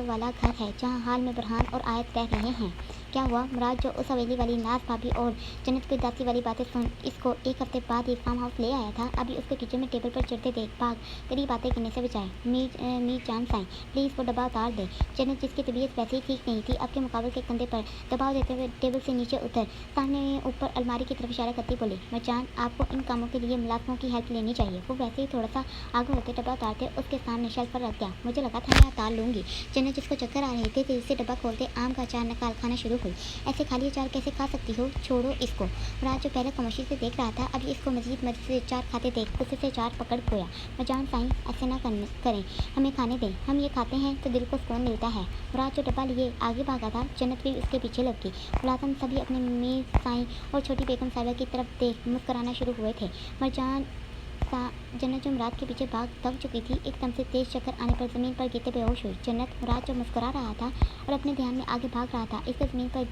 वाला घर है जहाँ हाल में बुरहान और आयत रह रहे हैं। क्या हुआ? मुराद जो उस हवेली वाली नाज भाभी और जन्नत की दासी वाली बातें सुन इसको एक हफ्ते बाद ही फार्म हाउस ले आया था, अभी उसको किचन में टेबल पर चढ़ते देख भाग करीब बातें करने से बचाए। मीर जान साईं प्लीज़ वो डब्बा उतार दे। जन्नत जिसकी तबीयत वैसे ही ठीक नहीं थी, अब के मुकाबले के कंधे पर दबाव देते हुए टेबल से नीचे उतर सामने ऊपर अलमारी की तरफ इशारा करती बोली, मचान आपको इन कामों के लिए मुलाजमों की हेल्प लेनी चाहिए। वो वैसे ही थोड़ा सा आगे होते डब्बा उतारते उसके सामने शेल्फ पर रख दिया। मुझे लगा था मैं उतार लूँगी। जन्नत जिसको चक्कर आ रहे थे तेजी से डब्बा खोलते आम का अचार निकाल खाना शुरू हुई। ऐसे खाली अचार कैसे खा सकती हो? छोड़ो इसको। राज जो पहले खामोशी से देख रहा था, अभी इसको मजीद मजे से अचार खाते देख गुस्से से अचार पकड़ खोया। मजान साईं, ऐसे ना करें, हमें खाने दें, हम ये खाते हैं तो दिल को सुकून मिलता है। राज जो डब्बा लिए आगे भागा था, जन्नत भी उसके पीछे लग गई। मुलाजिम सभी अपने मीर साईं और छोटी बेगम साहिबा की तरफ देख मुस्कुराना शुरू हुए थे। मरजान जन्नत जो मुराद के पीछे भाग दब चुकी थी, एकदम से तेज चक्कर आने पर ज़मीन पर गिरते बेहोश हुई। जन्नत मुराद जो मुस्कुरा रहा था और अपने ध्यान में आगे भाग रहा था, इसको ज़मीन पर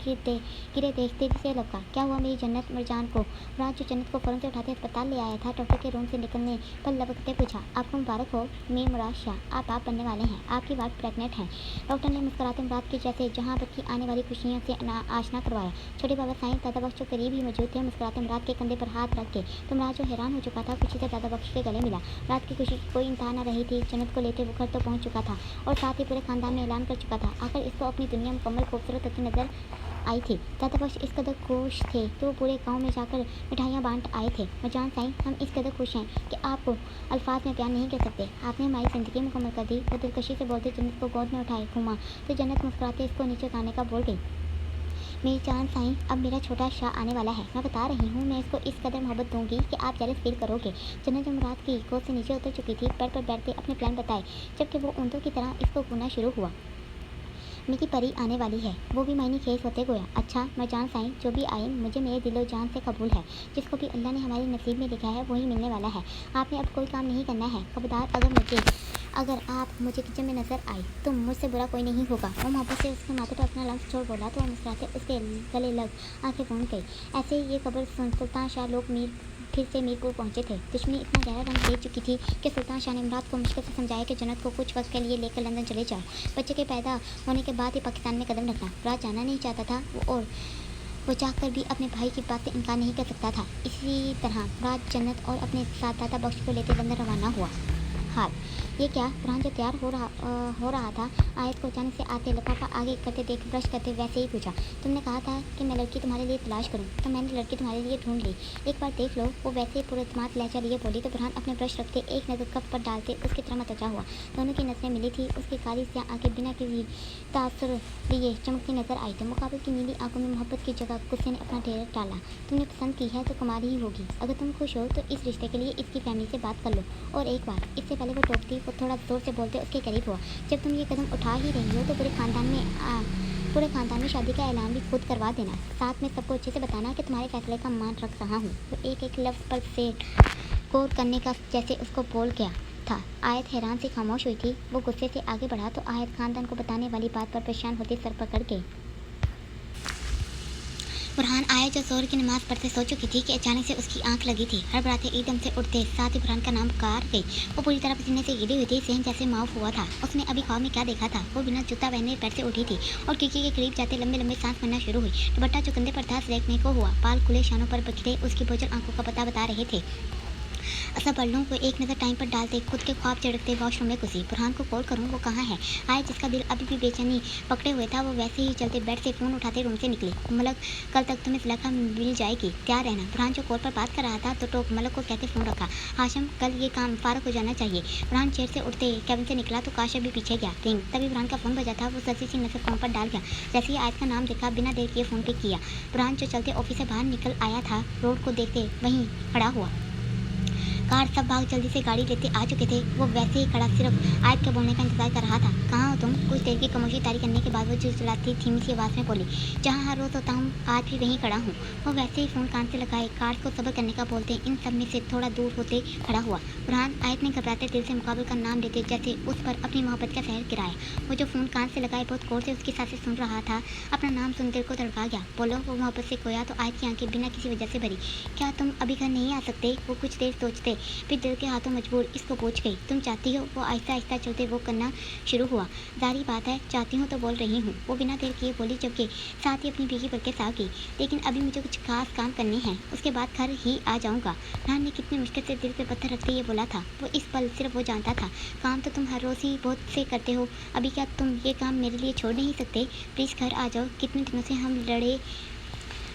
गिरे देख तेजी से लपका। क्या हुआ मेरी जन्नत? मरजान को मुराद जो जन्नत को फ़ौरन से उठाते अस्पताल ले आया था, डॉक्टर के रूम से निकलने पर लपकते पूछा, आपको मुबारक हो मीर मुराद शाह, आप बाप बनने वाले हैं, आपकी वाइफ प्रेग्नेंट है। डॉक्टर ने मुस्कुराते मुराद के जैसे जहाँ बच्ची आने वाली खुशियों से आशना करवाया। छोटे बाबा साईं दादा बख्श जो करीब ही मौजूद थे, मुस्कुराते मुराद के कंधे पर हाथ रख के तो मुराद जो हैरान हो चुका था, खुशी से दादा बख्श के गले मिला। रात की खुशी की कोई इंतहा न रही थी। जन्नत को लेते वो घर तो पहुंच चुका था और साथ ही पूरे खानदान में ऐलान कर चुका था। आखिर इसको अपनी दुनिया मुकम्मल खूबसूरत होती नजर आई थी। दादा बख्श इस कदर खुश थे तो वो पूरे गांव में जाकर मिठाइयाँ बांट आए थे। मजान साईं, हम इस कदर खुश हैं कि आपको अल्फाज में बयान नहीं कर सकते। आपने हमारी ज़िंदगी मुकम्मल कर दी। वो दिलकशी से बोलते जन्नत को गोद में उठाए घूमा तो जन्नत मुस्कुराते इसको नीचे उतारने का बोल गई। मेरी जान साईं, अब मेरा छोटा शाह आने वाला है, मैं बता रही हूँ। मैं इसको इस कदर मोहब्बत दूंगी कि आप जेलस फील करोगे। जन्नत जो मुराद की गोद से नीचे उतर चुकी थी, बेड पर बैठते अपने प्लान बताए, जबकि वो ऊँटों की तरह इसको घूमना शुरू हुआ। मेरी परी आने वाली है, वो भी मायने खेस होते गोया। अच्छा मरजान साईं, जो भी आए मुझे मेरे दिलो जान से कबूल है। जिसको भी अल्लाह ने हमारे नसीब में लिखा है वही मिलने वाला है। आपने अब कोई काम नहीं करना है। खबरदार, अगर आप मुझे किचन में नजर आई तो मुझसे बुरा कोई नहीं होगा। वो मोहब्बत से उसके माथे पर अपना लफ्ज़ छोड़ बोला तो मुस्कुराते उसके गले लग आंखें बूंद गई। ऐसे ही ये खबर सुल्तान शाह लोग फिर से मीरपुर पहुंचे थे। दुश्मनी इतना गहरा रंग ले चुकी थी कि सुल्तान शाह ने मुराद को मुश्किल से समझाया कि जन्नत को कुछ वक्त के लिए लेकर लंदन चले जाओ। बच्चे के पैदा होने के बाद ही पाकिस्तान में कदम रखना। मुराद जाना नहीं चाहता था वो चाहकर भी अपने भाई की बात से इनकार नहीं कर सकता था। इसी तरह मुराद जन्नत और अपने साथ दादा बख्श को लेकर लंदन रवाना हुआ। हाल ये क्या? बुरहान जो तैयार हो रहा था, आयत को अचानक से आते लिफाफा आगे करते देख ब्रश करते वैसे ही पूछा, तुमने कहा था कि मैं लड़की तुम्हारे लिए तलाश करूं, तो मैंने लड़की तुम्हारे लिए ढूंढ ली, एक बार देख लो। वो वैसे ही पूरे एतमाद लहजा लिए बोली तो बुरहान अपने ब्रश रखते एक नज़र कप पर डालते उसकी तरह मतवजा हुआ। दोनों की नजरें मिली थी। उसकी काली से आंखें बिना किसी तासुर लिए चमकती नजर आई थी। मुकाबले की नीली आंखों में मोहब्बत की जगह गुस्से ने अपना ढेर डाला। तुमने पसंद की है तो कुमारी ही होगी। अगर तुम खुश हो तो इस रिश्ते के लिए इसकी फैमिली से बात कर लो। और एक बार, इससे पहले वो टोकती वो थोड़ा जोर से बोलते उसके करीब हुआ, जब तुम ये कदम उठा ही रही हो तो पूरे खानदान में शादी का ऐलान भी खुद करवा देना। साथ में सबको अच्छे से बताना कि तुम्हारे फैसले का मान रख रहा हूँ। वो एक एक लफ्ज़ पर से गौर करने का जैसे उसको बोल गया था। आयत हैरान से खामोश हुई थी। वो गुस्से से आगे बढ़ा तो आयत खानदान को बताने वाली बात पर परेशान होते सर पकड़ गई। बुरहान आया जो जोर की नमाज पढ़ते सो चुकी थी कि अचानक से उसकी आंख लगी थी। हड़बड़ाते एकदम से उठते साथ ही बुरहान का नाम पुकार गई। वो पूरी तरह पसीने से गिरी हुई थी, सहन जैसे माफ हुआ था। उसने अभी ख्वाब में क्या देखा था? वो बिना जूता पहने पैर से उठी थी और खिड़की के करीब जाते लंबे लंबे सांस भरना शुरू हुई। दुपट्टा जो कंधे पर था देखने को हुआ। बाल खुले शानों पर बिखरे उसकी बोझल आंखों का पता बता रहे थे। असर पल्लों को एक नज़र टाइम पर डालते खुद के ख्वाब चढ़कते वॉशरूम में घुसी। बुरहान को कॉल करूं, वो कहाँ है? आए जिसका दिल अभी भी बेचैनी पकड़े हुए था, वो वैसे ही चलते बेड से फ़ोन उठाते रूम से निकली। मलक, कल तक तुम्हें ज़ुलेखा मिल जाएगी, तैयार रहना। बुरहान जो कॉल पर बात कर रहा था तो टोक मलक को कहते फ़ोन रखा। हाशम, कल ये काम फारग हो जाना चाहिए। बुरहान चेयर से उठते कैबिन से निकला तो काशा भी पीछे गया। रिंग, तभी बुरहान का फ़ोन बजा था। वो ससी सी नजर फ़ोन पर डाल गया। जैसे ही आयत का नाम देखा, बिना देर किए फ़ोन पे किया। बुरहान जो चलते ऑफिस से बाहर निकल आया था, रोड को देखते वहीं खड़ा हुआ। कार सब भाग जल्दी से गाड़ी लेते आ चुके थे। वो वैसे ही खड़ा सिर्फ आयत के बोलने का इंतजार कर रहा था। कहाँ हो तुम? कुछ देर की खामोशी तारी करने के बाद वो चिल्लाती धीमी सी आवाज़ में बोली, जहाँ हर रोज़ होता हूँ आज भी वहीं खड़ा हूँ। वो वैसे ही फ़ोन कान से लगाए कार को सब्र करने का बोलते इन सब में से थोड़ा दूर होते खड़ा हुआ। बुरहान आयत ने घबराते दिल से मुकाबले का नाम लेते जैसे उस पर अपनी मोहब्बत का सहर गिराया। वो जो फ़ोन कान से लगाए बहुत गौर से उसकी सांसें सुन रहा था, अपना नाम सुन दिल को तड़पा गया। बोलो, वो मोहब्बत से खोया तो आयत की आंखें बिना किसी वजह से भरी। क्या तुम अभी घर नहीं आ सकते? वो कुछ देर सोचते फिर दिल के तो मजबूर इसको पूछ गई, तुम चाहती हो? वो आहिस्ता आहिस्ता चलते वो करना शुरू हुआ। जारी बात है, चाहती हूँ तो बोल रही हूँ। वो बिना देर किए बोली, जबकि साथ ही अपनी बीगी पर के साथ की। लेकिन अभी मुझे कुछ खास काम करने हैं, उसके बाद घर ही आ जाऊँगा। रान ने कितनी मुश्किल से दिल पे पत्थर रखते ये बोला था। वो इस पल सिर्फ वो जानता था, काम तो तुम हर रोज़ ही बहुत से करते हो, अभी क्या तुम ये काम मेरे लिए छोड़ नहीं सकते? प्लीज़ घर आ जाओ। कितने दिनों से हम लड़े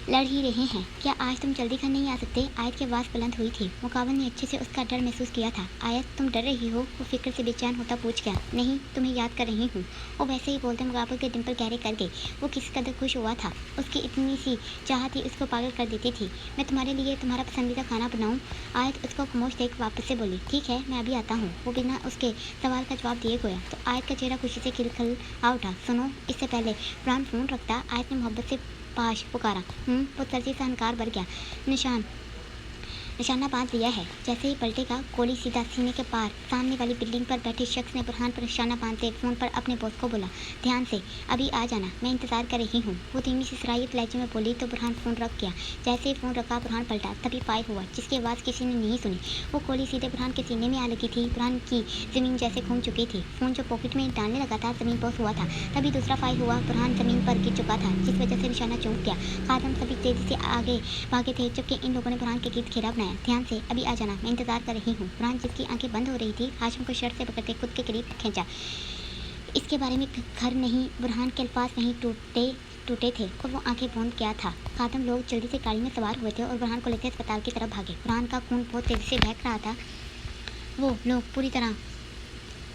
लड़ ही रहे हैं। क्या आज तुम जल्दी घर नहीं आ सकते? आयत की आवाज़ बुलंद हुई थी। मुकाबल ने अच्छे से उसका डर महसूस किया था। आयत, तुम डर रही हो? वो फिक्र से बेचैन होता पूछ गया। नहीं, तुम्हें याद कर रही हूँ। वो वैसे ही बोलते मुकाबल के डिंपल गहरे कर गई। वो किस कदर खुश हुआ था। उसकी इतनी सी चाहत ही उसको पागल कर देती थी। मैं तुम्हारे लिए तुम्हारा पसंदीदा खाना बनाऊँ? आयत उसको खामोश देख वापस से बोली। ठीक है, मैं अभी आता हूँ। वो बिना उसके सवाल का जवाब दिए गया तो आयत का चेहरा खुशी से खिलखिल आ उठा। सुनो, इससे पहले बुरहान फ़ोन रखता, आयत ने मोहब्बत से पाश पुकारा। वो तेजी से हनकार भर गया। निशाना बांध लिया है। जैसे ही पलटेगा, गोली सीधा सीने के पार सामने वाली बिल्डिंग पर बैठे शख्स ने बुरहान पर निशाना बांधते फ़ोन पर अपने बॉस को बोला। ध्यान से, अभी आ जाना, मैं इंतज़ार कर रही हूँ। वो धीमी सी सराहियत लहजे में बोली तो बुरहान फ़ोन रख गया। जैसे ही फ़ोन रखा, बुरहान पलटा, तभी फायर हुआ, जिसकी आवाज़ किसी ने नहीं सुनी। वो गोली सीधे बुरहान के सीने में आ लगी थी। बुरहान की ज़मीन जैसे घूम चुकी थी। फ़ोन जो पॉकेट में डालने लगा था, ज़मीन बॉस हुआ था। तभी दूसरा फायर हुआ। बुरहान ज़मीन पर गिर चुका था, जिस वजह से निशाना चूक गया। खादम सभी तेज़ी से आगे भागे थे, जबकि इन लोगों ने बुरहान के गिर्द घेरा बनाया। ध्यान से, अभी आ जाना, मैं इंतजार कर रही हूँ। बुरहान, जिसकी आंखें बंद हो रही थी, हाशिम को शर्ट से पकड़ते खुद के करीब खींचा। इसके बारे में घर नहीं, बुरहान के अल्फाज नहीं टूटे थे और वो आंखें बूंद गया था। खादम लोग जल्दी से गाड़ी में सवार हुए थे और बुरहान को लेकर अस्पताल की तरफ भागे। बुरहान का खून बहुत तेजी से बह रहा था। वो लोग पूरी तरह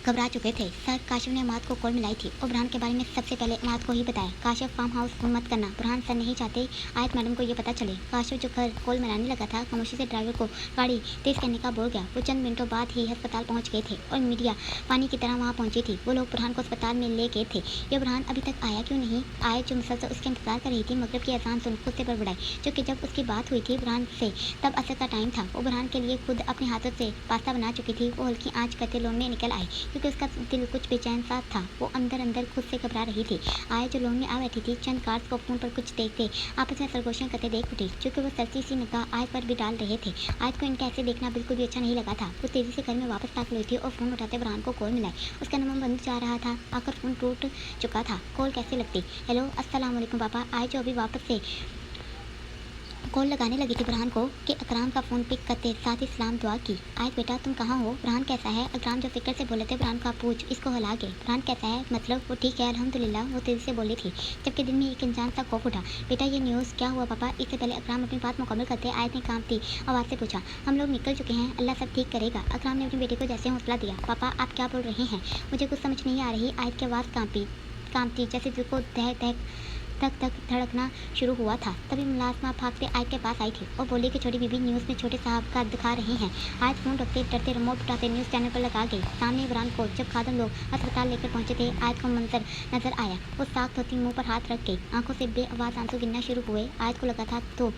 घबरा चुके थे। सर, काशिफ ने अमाद को कॉल मिलाई थी और बुरहान के बारे में सबसे पहले अमाद को ही बताया। काशिफ, फार्म हाउस फोन मत करना। बुरहान सर नहीं चाहते आयत मैडम को ये पता चले। काशिफ जो घर कॉल मिलाने लगा था, खामोशी से ड्राइवर को गाड़ी तेज करने का बोल गया। वो चंद मिनटों बाद ही अस्पताल पहुंच गए थे और मीडिया पानी की तरह वहाँ पहुंची थी। वो लोग बुरहान को अस्पताल में ले गए थे। ये बुरहान अभी तक आया क्यों नहीं? आयत जो मुसलसल उसके इंतजार कर रही थी, मगरब की अजान सुन खुद से बड़बड़ाई, क्योंकि जब उसकी बात हुई थी बुरहान से तब असर का टाइम था। वो बुरहान के लिए खुद अपने हाथों से पास्ता बना चुकी थी। वो हल्की आँच करते लोन में निकल आई, क्योंकि उसका दिल कुछ बेचैन सा था। वो अंदर अंदर खुद से घबरा रही थी। आया जो लोन में आ बैठी थी, चंद कार्ड्स को फोन पर कुछ देखते आपस में सरगोशियां करते देख उठी, क्योंकि वो सरसी सी निगाह आयत पर भी डाल रहे थे। आयत को इनका ऐसे देखना बिल्कुल भी अच्छा नहीं लगा था। वो तेजी से घर में वापस दाखिल हुई थी और फोन उठाते बुरहान को कॉल मिलाई। उसका नंबर बंद जा रहा था। आकर फोन टूट चुका था। कॉल कैसे लगती? हेलो, अस्सलाम वालेकुम पापा। आयत जो अभी वापस से कॉल लगाने लगी थी बुरहान को कि अकराम का फ़ोन पिक करते साथ ही सलाम दुआ की। आयत, बेटा तुम कहाँ हो? बुरहान कैसा है? अकराम जो फिक्र से बोले थे बुरहान का पूछ इसको हिला के। बुरहान कैसा है? मतलब वो ठीक है अल्हम्दुलिल्लाह, वो तेज़ी से बोली थी, जबकि दिल में एक अनजान सा खौफ उठा। बेटा ये न्यूज़ क्या हुआ पापा? इससे पहले अकराम अपनी बात मुकम्मल करते आयत ने कांपती आवाज़ से पूछा। हम लोग निकल चुके हैं, अल्लाह सब ठीक करेगा। अकराम ने अपने बेटे को जैसे हौसला दिया। पापा आप क्या बोल रहे हैं? मुझे कुछ समझ नहीं आ रही। आयत की आवाज़ कांपती जैसे दिल को धक धक धड़कना शुरू हुआ था। तभी मुलाजमा भागते आयत के पास आई थी और बोली कि छोटी बीबी न्यूज़ में छोटे साहब का दिखा रहे हैं। आयत फ़ोन रखते डरते रिमोट उठाते न्यूज़ चैनल पर लगा गई। सामने बुरहान को जब खादम लोग अस्पताल लेकर पहुंचे थे, आयत को मंजर नजर आया। वो साख्त होती मुंह पर हाथ रख गई, आंखों से बेआवाज़ आंसू गिरना शुरू हुए। आयत को लगा था तो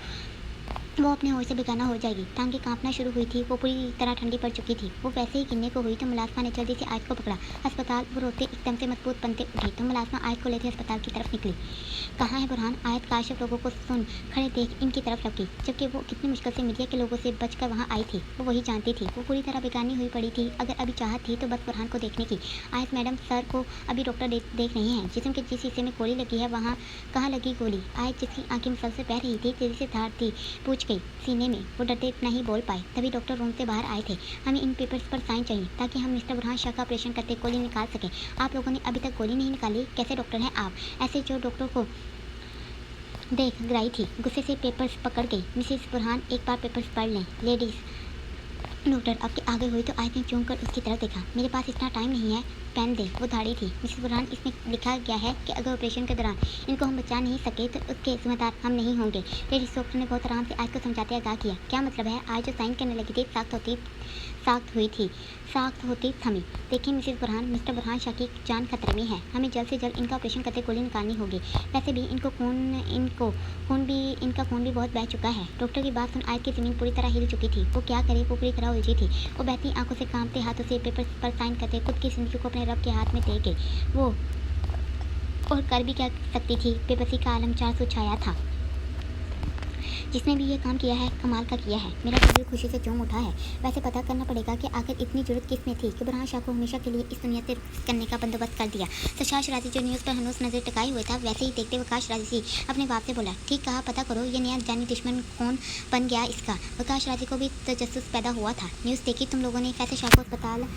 वो अपने होश से बेगाना हो जाएगी। टांगें कांपना शुरू हुई थी। वो पूरी तरह ठंडी पड़ चुकी थी। वो वैसे ही गिरने को हुई तो मुलाजमा ने जल्दी से आयत को पकड़ा। अस्पताल वो रोते एकदम से मजबूत बनते उठी तो मुलाजमा आयत को लेते अस्पताल की तरफ निकली। कहाँ है बुरहान? आयत काशिफ लोगों को सुन खड़े देख इनकी तरफ लपकी, जबकि वो कितनी मुश्किल से मीडिया के लोगों से बचकर वहाँ आई थी। वो वही जानती थी। वो पूरी तरह बेगानी हुई पड़ी थी। अगर अभी चाहत थी तो बस बुरहान को देखने की। आयत मैडम, सर को अभी डॉक्टर देख रहे हैं। जिस्म के जिस हिस्से में गोली लगी है वहाँ कहाँ लगी गोली? आयत, जिसकी आंखें मुसलसल बह रही थी, तेजी से धारती पूछ गई सीने में। वो डरते इतना ही बोल पाए। तभी डॉक्टर रूम से बाहर आए थे। हमें इन पेपर्स पर साइन चाहिए ताकि हम मिस्टर बुरहान शाह का ऑपरेशन करते गोली निकाल सकें। आप लोगों ने अभी तक गोली नहीं निकाली? कैसे डॉक्टर हैं आप? ऐसे जो डॉक्टर को देख गिराई थी गुस्से से पेपर्स पकड़ गई। मिसेस बुरहान, एक बार पेपर्स पढ़ लें। लेडीज डॉक्टर आपके आगे हुई तो आयत ने चूम कर उसकी तरफ देखा। मेरे पास इतना टाइम नहीं है, पेन दे। वो दाढ़ी थी। मिसेस बुरहान, इसमें लिखा गया है कि अगर ऑपरेशन के दौरान इनको हम बचा नहीं सके तो उसके जिम्मेदार हम नहीं होंगे। लेडीज डॉक्टर ने बहुत आराम से आयत को समझाते आगाह किया। क्या मतलब है? आज जो साइन करने लगी थी साख्त होती थमी। देखिए मिसेस बुरहान, मिस्टर बुरहान शाह की जान खतरे में है। हमें जल्द से जल्द इनका ऑपरेशन करके गोली निकालनी होगी। वैसे भी इनका खून भी बहुत बह चुका है। डॉक्टर की बात सुन आयत की ज़मीन पूरी तरह हिल चुकी थी। वो क्या करे? वो पूरी तरह उलझी थी। वो बहती आंखों से कांपते हाथों से पेपर्स पर साइन करते खुद की जिंदगी को अपने रब के हाथ में दे गई। वो और कर भी क्या सकती थी? बेबसी का आलम 400 छाया था। जिसने भी ये काम किया है कमाल का किया है। मेरा दिल खुशी से झूम उठा है। वैसे पता करना पड़ेगा कि आखिर इतनी जरूरत किस में थी कि बुरहान शाह को हमेशा के लिए इस दुनिया से करने का बंदोबस्त कर दिया। सशाश राजी जो न्यूज़ पर हनूस नजर टिकाए हुए था, वैसे ही देखते वकाश राजी अपने बाप से बोला, ठीक कहा, पता करो ये नया जानी दुश्मन कौन बन गया इसका। वकाश राजी को भी तजस्सुस पैदा हुआ था। न्यूज़ देखी तुम लोगों ने? फैसल शाह को अस्पताल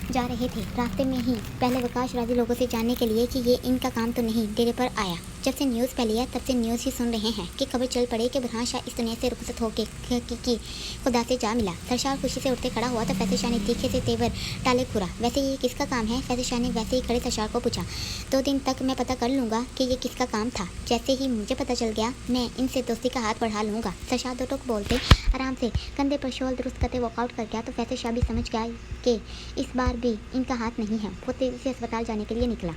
जा रहे थे। रास्ते में ही पहले वकाश राजी लोगों से जानने के लिए कि ये इनका काम तो नहीं डेरे पर आया। जब से न्यूज़ फैली है तब से न्यूज़ ही सुन रहे हैं कि खबर चल पड़े कि बुरहान शाह इस दुनिया से रुखसत होके की खुदा से जा मिला। सरशार खुशी से उठते खड़ा हुआ तो फैसल शाह ने तीखे से तेवर टाले खुरा। वैसे ये किसका काम है? फैसल शाह ने वैसे ही खड़े सरशार को पूछा। 2 दिन तक मैं पता कर लूँगा कि ये किसका काम था। जैसे ही मुझे पता चल गया मैं इनसे दोस्ती का हाथ बढ़ा लूँगा। सरशार दो टोक बोलते आराम से कंधे पर शॉल दुरुस्त करते वॉकआउट कर गया तो फैसल शाह भी समझ गया कि इस बार भी इनका हाथ नहीं है। वो तेज़ी से अस्पताल जाने के लिए निकला।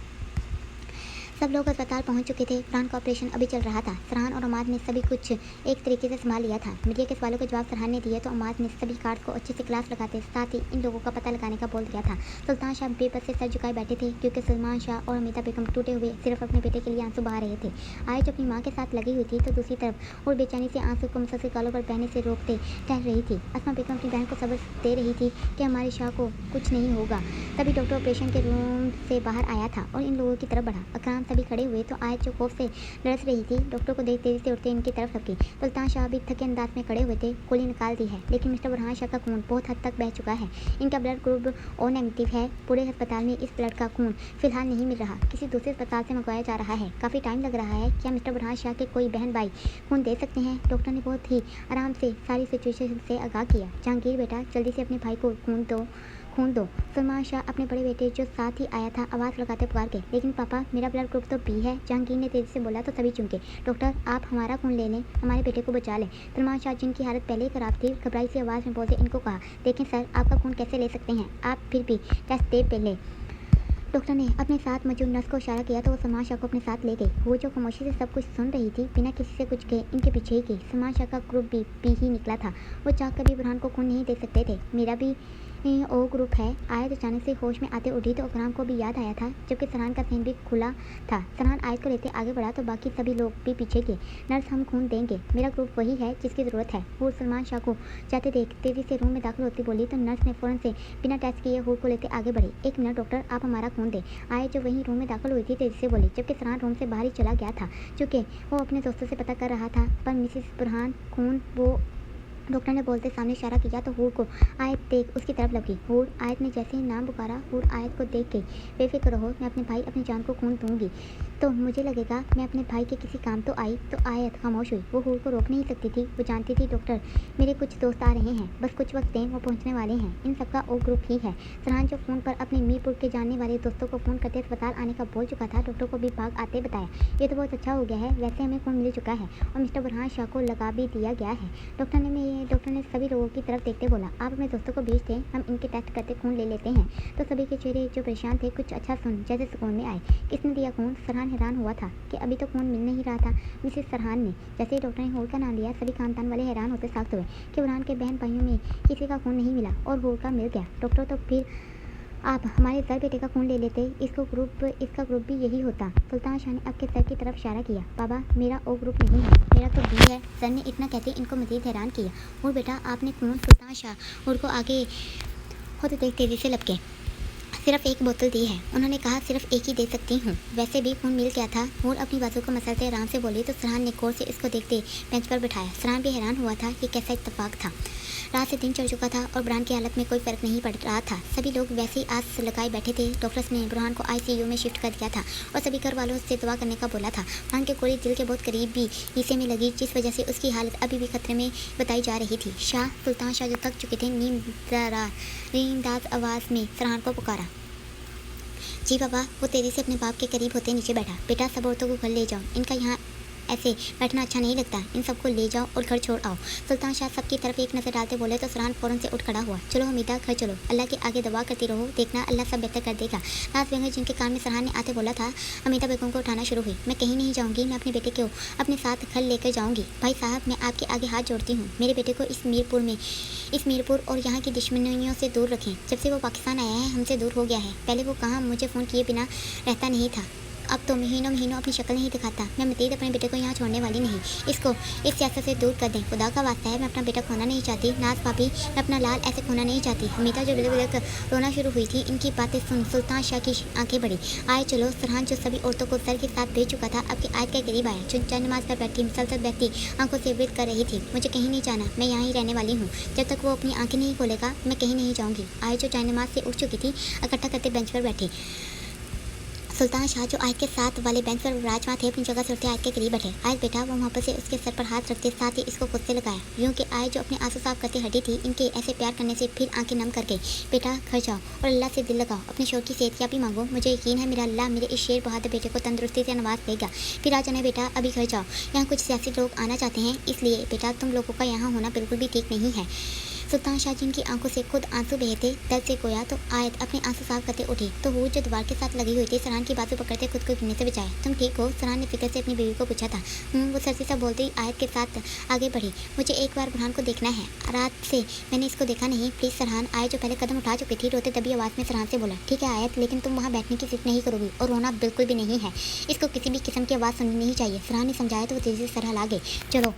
सब लोग अस्पताल पहुंच चुके थे। फरहान का ऑपरेशन अभी चल रहा था। फरहान और उमाद ने सभी कुछ एक तरीके से संभाल लिया था। मीडिया के सवालों के जवाब फरहान ने दिए तो उमाद ने सभी कार्ड्स को अच्छे से क्लास लगाते साथ ही इन लोगों का पता लगाने का बोल दिया था। सुल्तान शाह बेबस से सर झुकाए बैठे थे क्योंकि सलमान शाह और अमिता बेगम टूटे हुए सिर्फ अपने बेटे के लिए आंसू बहा रहे थे। आयज अपनी माँ के साथ लगी हुई थी तो दूसरी तरफ और बेचैनी से आंसू को मुसलसल गालों पर बहने से रोकते ठहर रही थी। अस्मा बेगम अपनी बहन को सबक दे रही थी कि हमारे शाह को कुछ नहीं होगा। तभी डॉक्टर ऑपरेशन के रूम से बाहर आया था और इन लोगों की तरफ बढ़ा। अकराम सभी खड़े हुए तो आयत जो खौफ से लड़स रही थी डॉक्टर को देख तेजी से उठते इनकी तरफ लपकी। सुल्तान शाह भी थके अंदाज में खड़े हुए थे। गोली निकाल दी है लेकिन मिस्टर बुरहान शाह का खून बहुत हद तक बह चुका है। इनका ब्लड ग्रुप ओ नेगेटिव है। पूरे अस्पताल में इस ब्लड का खून फिलहाल नहीं मिल रहा। किसी दूसरे अस्पताल से मंगवाया जा रहा है। काफ़ी टाइम लग रहा है। क्या मिस्टर बुरहान शाह के कोई बहन भाई खून दे सकते हैं? डॉक्टर ने बहुत ही आराम से सारी सिचुएशन से आगाह किया। जहांगीर बेटा जल्दी से अपने भाई को खून दो। सलमान शाह अपने बड़े बेटे जो साथ ही आया था आवाज़ लगाते पुकार के। लेकिन पापा मेरा ब्लड ग्रुप तो बी है, जहांगीर ने तेजी से बोला तो सभी चुनके। डॉक्टर आप हमारा खून ले लें, हमारे बेटे को बचा लें। सलमान शाह जिनकी हालत पहले ही खराब थी घबराई सी आवाज़ में बोलते इनको कहा देखें सर आपका खून कैसे ले सकते हैं, आप फिर भी टेस्ट दे पहले। डॉक्टर ने अपने साथ मौजूद नर्स को इशारा किया तो वो सलमान शाह को अपने साथ ले गई। वो जो खामोशी से सब कुछ सुन रही थी बिना किसी से कुछ कहे इनके पीछे ही गई। सलमान शाह का ग्रुप बी ही निकला था। वो चाह कर भी बुरहान को खून नहीं दे सकते थे। मेरा भी ओ ग्रुप है। आयत अचानक से होश में आते उठी तो अकराम को भी याद आया था जबकि सरहान का सीन भी खुला था। सरहान आयत को लेते आगे बढ़ा तो बाकी सभी लोग भी पीछे गए। नर्स हम खून देंगे, मेरा ग्रुप वही है जिसकी ज़रूरत है। हूर सलमान शाह को जाते देख तेज़ी से रूम में दाखिल होती बोली तो नर्स ने फ़ौरन से बिना टेस्ट किए हूर को लेते आगे बढ़ी। 1 मिनट डॉक्टर आप हमारा खून दें। आयत जो वहीं रूम में दाखिल हुई थी तेज़ी से बोली जबकि सरहान रूम से बाहर ही चला गया था चूँकि वो अपने दोस्तों से पता कर रहा था। पर मिसिस बुरहान खून वो डॉक्टर ने बोलते सामने इशारा किया तो हूर को आयत देख उसकी तरफ लगी। हूर आयत ने जैसे ही नाम पुकारा हूर आयत को देख गई। बेफिक्र रहो, मैं अपने भाई अपनी जान को खून दूंगी तो मुझे लगेगा मैं अपने भाई के किसी काम तो आई। तो आयत खामोश हुई। वो हूर को रोक नहीं सकती थी। वो जानती थी डॉक्टर मेरे कुछ दोस्त आ रहे हैं, बस कुछ वक्त दें वो पहुंचने वाले हैं। इन सबका ओ ग्रुप ही है। सरहान जो फ़ोन पर अपने मीरपुर के जानने वाले दोस्तों को फ़ोन करते अस्पताल आने का बोल चुका था डॉक्टर को भी भाग आते बताया। ये तो बहुत अच्छा हो गया है, वैसे हमें खून मिल चुका है और मिस्टर बुरहान शाह को लगा भी दिया गया है। डॉक्टर ने सभी लोगों की तरफ देखते बोला आप अपने दोस्तों को भेज दें, हम इनके टेस्ट करते खून ले लेते हैं। तो सभी के चेहरे जो परेशान थे कुछ अच्छा सुन जैसे सुकून में आए। किसने दिया खून? सरहान हैरान हुआ था कि अभी तो खून मिल नहीं रहा था। मिसेस सरहान ने। जैसे ही डॉक्टर ने हूर का नाम लिया सभी खानदान वाले हैरान होते साख्त हुए कि बुरहान के बहन भाइयों में किसी का खून नहीं मिला और हूर का मिल गया। डॉक्टर तो फिर आप हमारे सर बेटे का खून ले लेते, इसका ग्रुप भी यही होता। सुल्तान शाह ने आपके सर की तरफ इशारा किया। बाबा मेरा ओ ग्रुप नहीं है, मेरा तो बी है। सर ने इतना कहते इनको मजीद हैरान किया। और बेटा आपने खून? सुल्तान शाह और को आगे होते देख तेजी से लपके। सिर्फ एक बोतल दी है, उन्होंने कहा सिर्फ एक ही दे सकती हूँ। वैसे भी खून मिल गया था। और अपनी बाजू को मसलते आराम से बोली तो सरहान ने गौर से इसको देखते बेंच पर बिठाया। सरहान भी हैरान हुआ था कि कैसा इत्तेफाक था। रात से दिन चढ़ चुका था और बुरहान की हालत में कोई फ़र्क नहीं पड़ रहा था। सभी लोग वैसे ही आस लगाए बैठे थे। डॉक्टर्स ने बुरहान को आईसीयू में शिफ्ट कर दिया था और सभी घर वालों से दुआ करने का बोला था। बुरहान के गोली दिल के बहुत करीब भी हिस्से में लगी जिस वजह से उसकी हालत अभी भी खतरे में बताई जा रही थी। सुल्तान शाह जो थक चुके थे नींदाज आवाज़ में सरहान को पुकारा। जी बाबा। वो तेज़ी से अपने बाप के करीब होते नीचे बैठा। बेटा सब औरतों को घर ले जाओ, इनका यहाँ ऐसे बैठना अच्छा नहीं लगता, इन सबको ले जाओ और घर छोड़ आओ। सुल्तान शाह सबकी तरफ एक नज़र डालते बोले तो सरहान फ़ौरन से उठ खड़ा हुआ। चलो हमीदा घर चलो, अल्लाह के आगे दुआ करती रहो, देखना अल्लाह सब बेहतर कर देगा। नाज बेगम जिनके कान में सरहान ने आते बोला था हमीदा बेगम को उठाना शुरू हुई। मैं कहीं नहीं जाऊँगी, मैं अपने बेटे को अपने साथ घर लेकर जाऊँगी। भाई साहब मैं आपके आगे हाथ जोड़ती हूँ, मेरे बेटे को इस मीरपुर और यहाँ की दुश्मनियों से दूर रखें। जब से वो पाकिस्तान आया है हमसे दूर हो गया है। पहले वो कहाँ मुझे फ़ोन किए बिना रहता नहीं था, अब तो महीनों अपनी शक्ल नहीं दिखाता। मैं मजीद अपने बेटे को यहाँ छोड़ने वाली नहीं, इसको इस सियासत से दूर कर दें। खुदा का वास्ता है मैं अपना बेटा खोना नहीं चाहती। नाज भाभी मैं अपना लाल ऐसे खोना नहीं चाहती। हमीदा जो बिलक रोना शुरू हुई थी इनकी बातें सुन सुल्तान शाह की आंखें बढ़ी। आए चलो। सरहान जो सभी औरतों को सर के साथ भेज चुका था अब की आयत के करीब आया। चुन नमाज पर बैठी मुसलसल बैठी आंखों से वृत कर रही थी। मुझे कहीं नहीं जाना, मैं यहाँ ही रहने वाली हूँ। जब तक वो अपनी आंखें नहीं खोलेगा मैं कहीं नहीं जाऊँगी। आए जो चाय नमाज से उठ चुकी थी इकट्ठा करते बेंच पर बैठी। सुल्तान शाह जो आयत के साथ वाले बेंच पर विराजमान थे अपनी जगह से उठते आयत के करीब बैठे। आयत बेटा, वो वहाँ पर से उसके सर पर हाथ रखते साथ ही इसको खुद से लगाया, यूँ कि आयत जो अपने आंसू साफ करते हटी थी इनके ऐसे प्यार करने से फिर आंखें नम कर गई। बेटा घर जाओ और अल्लाह से दिल लगाओ, अपने शोर की सेहतियाबी मांगो, मुझे यकीन है मेरा अल्लाह मेरे इस शेर बहादुर बेटे को तंदुरुस्ती से नवाज देगा। फिर आ जाना बेटा, अभी घर जाओ, यहाँ कुछ सियासी लोग आना चाहते हैं, इसलिए बेटा तुम लोगों का यहाँ होना बिल्कुल भी ठीक नहीं है। सुल्तान शाह जिनकी आंखों से खुद आंसू बहे थे दर्द से गोया तो आयत अपने आंसू साफ करते उठी तो हूर जो दीवार के साथ लगी हुई थी सरहान की बाजू पकड़ते खुद को गिरने से बचाया। तुम ठीक हो? सरहान ने फिक्र से अपनी बीवी को पूछा था। वो सरसी सा बोलते ही आयत के साथ आगे बढ़ी। मुझे एक बार बुरहान को देखना है, रात से मैंने इसको देखा नहीं, प्लीज़ सरहान। आयत जो पहले कदम उठा चुकी थी रोते दबी आवाज़ में सरहान से बोला, ठीक है आयत, लेकिन तुम वहाँ बैठने की जिद नहीं करोगी और रोना बिल्कुल भी नहीं है, इसको किसी भी किस्म की आवाज़ सुननी नहीं चाहिए। सरहान ने समझाया तो वो तेज़ी से सरहाल आगे। चलो।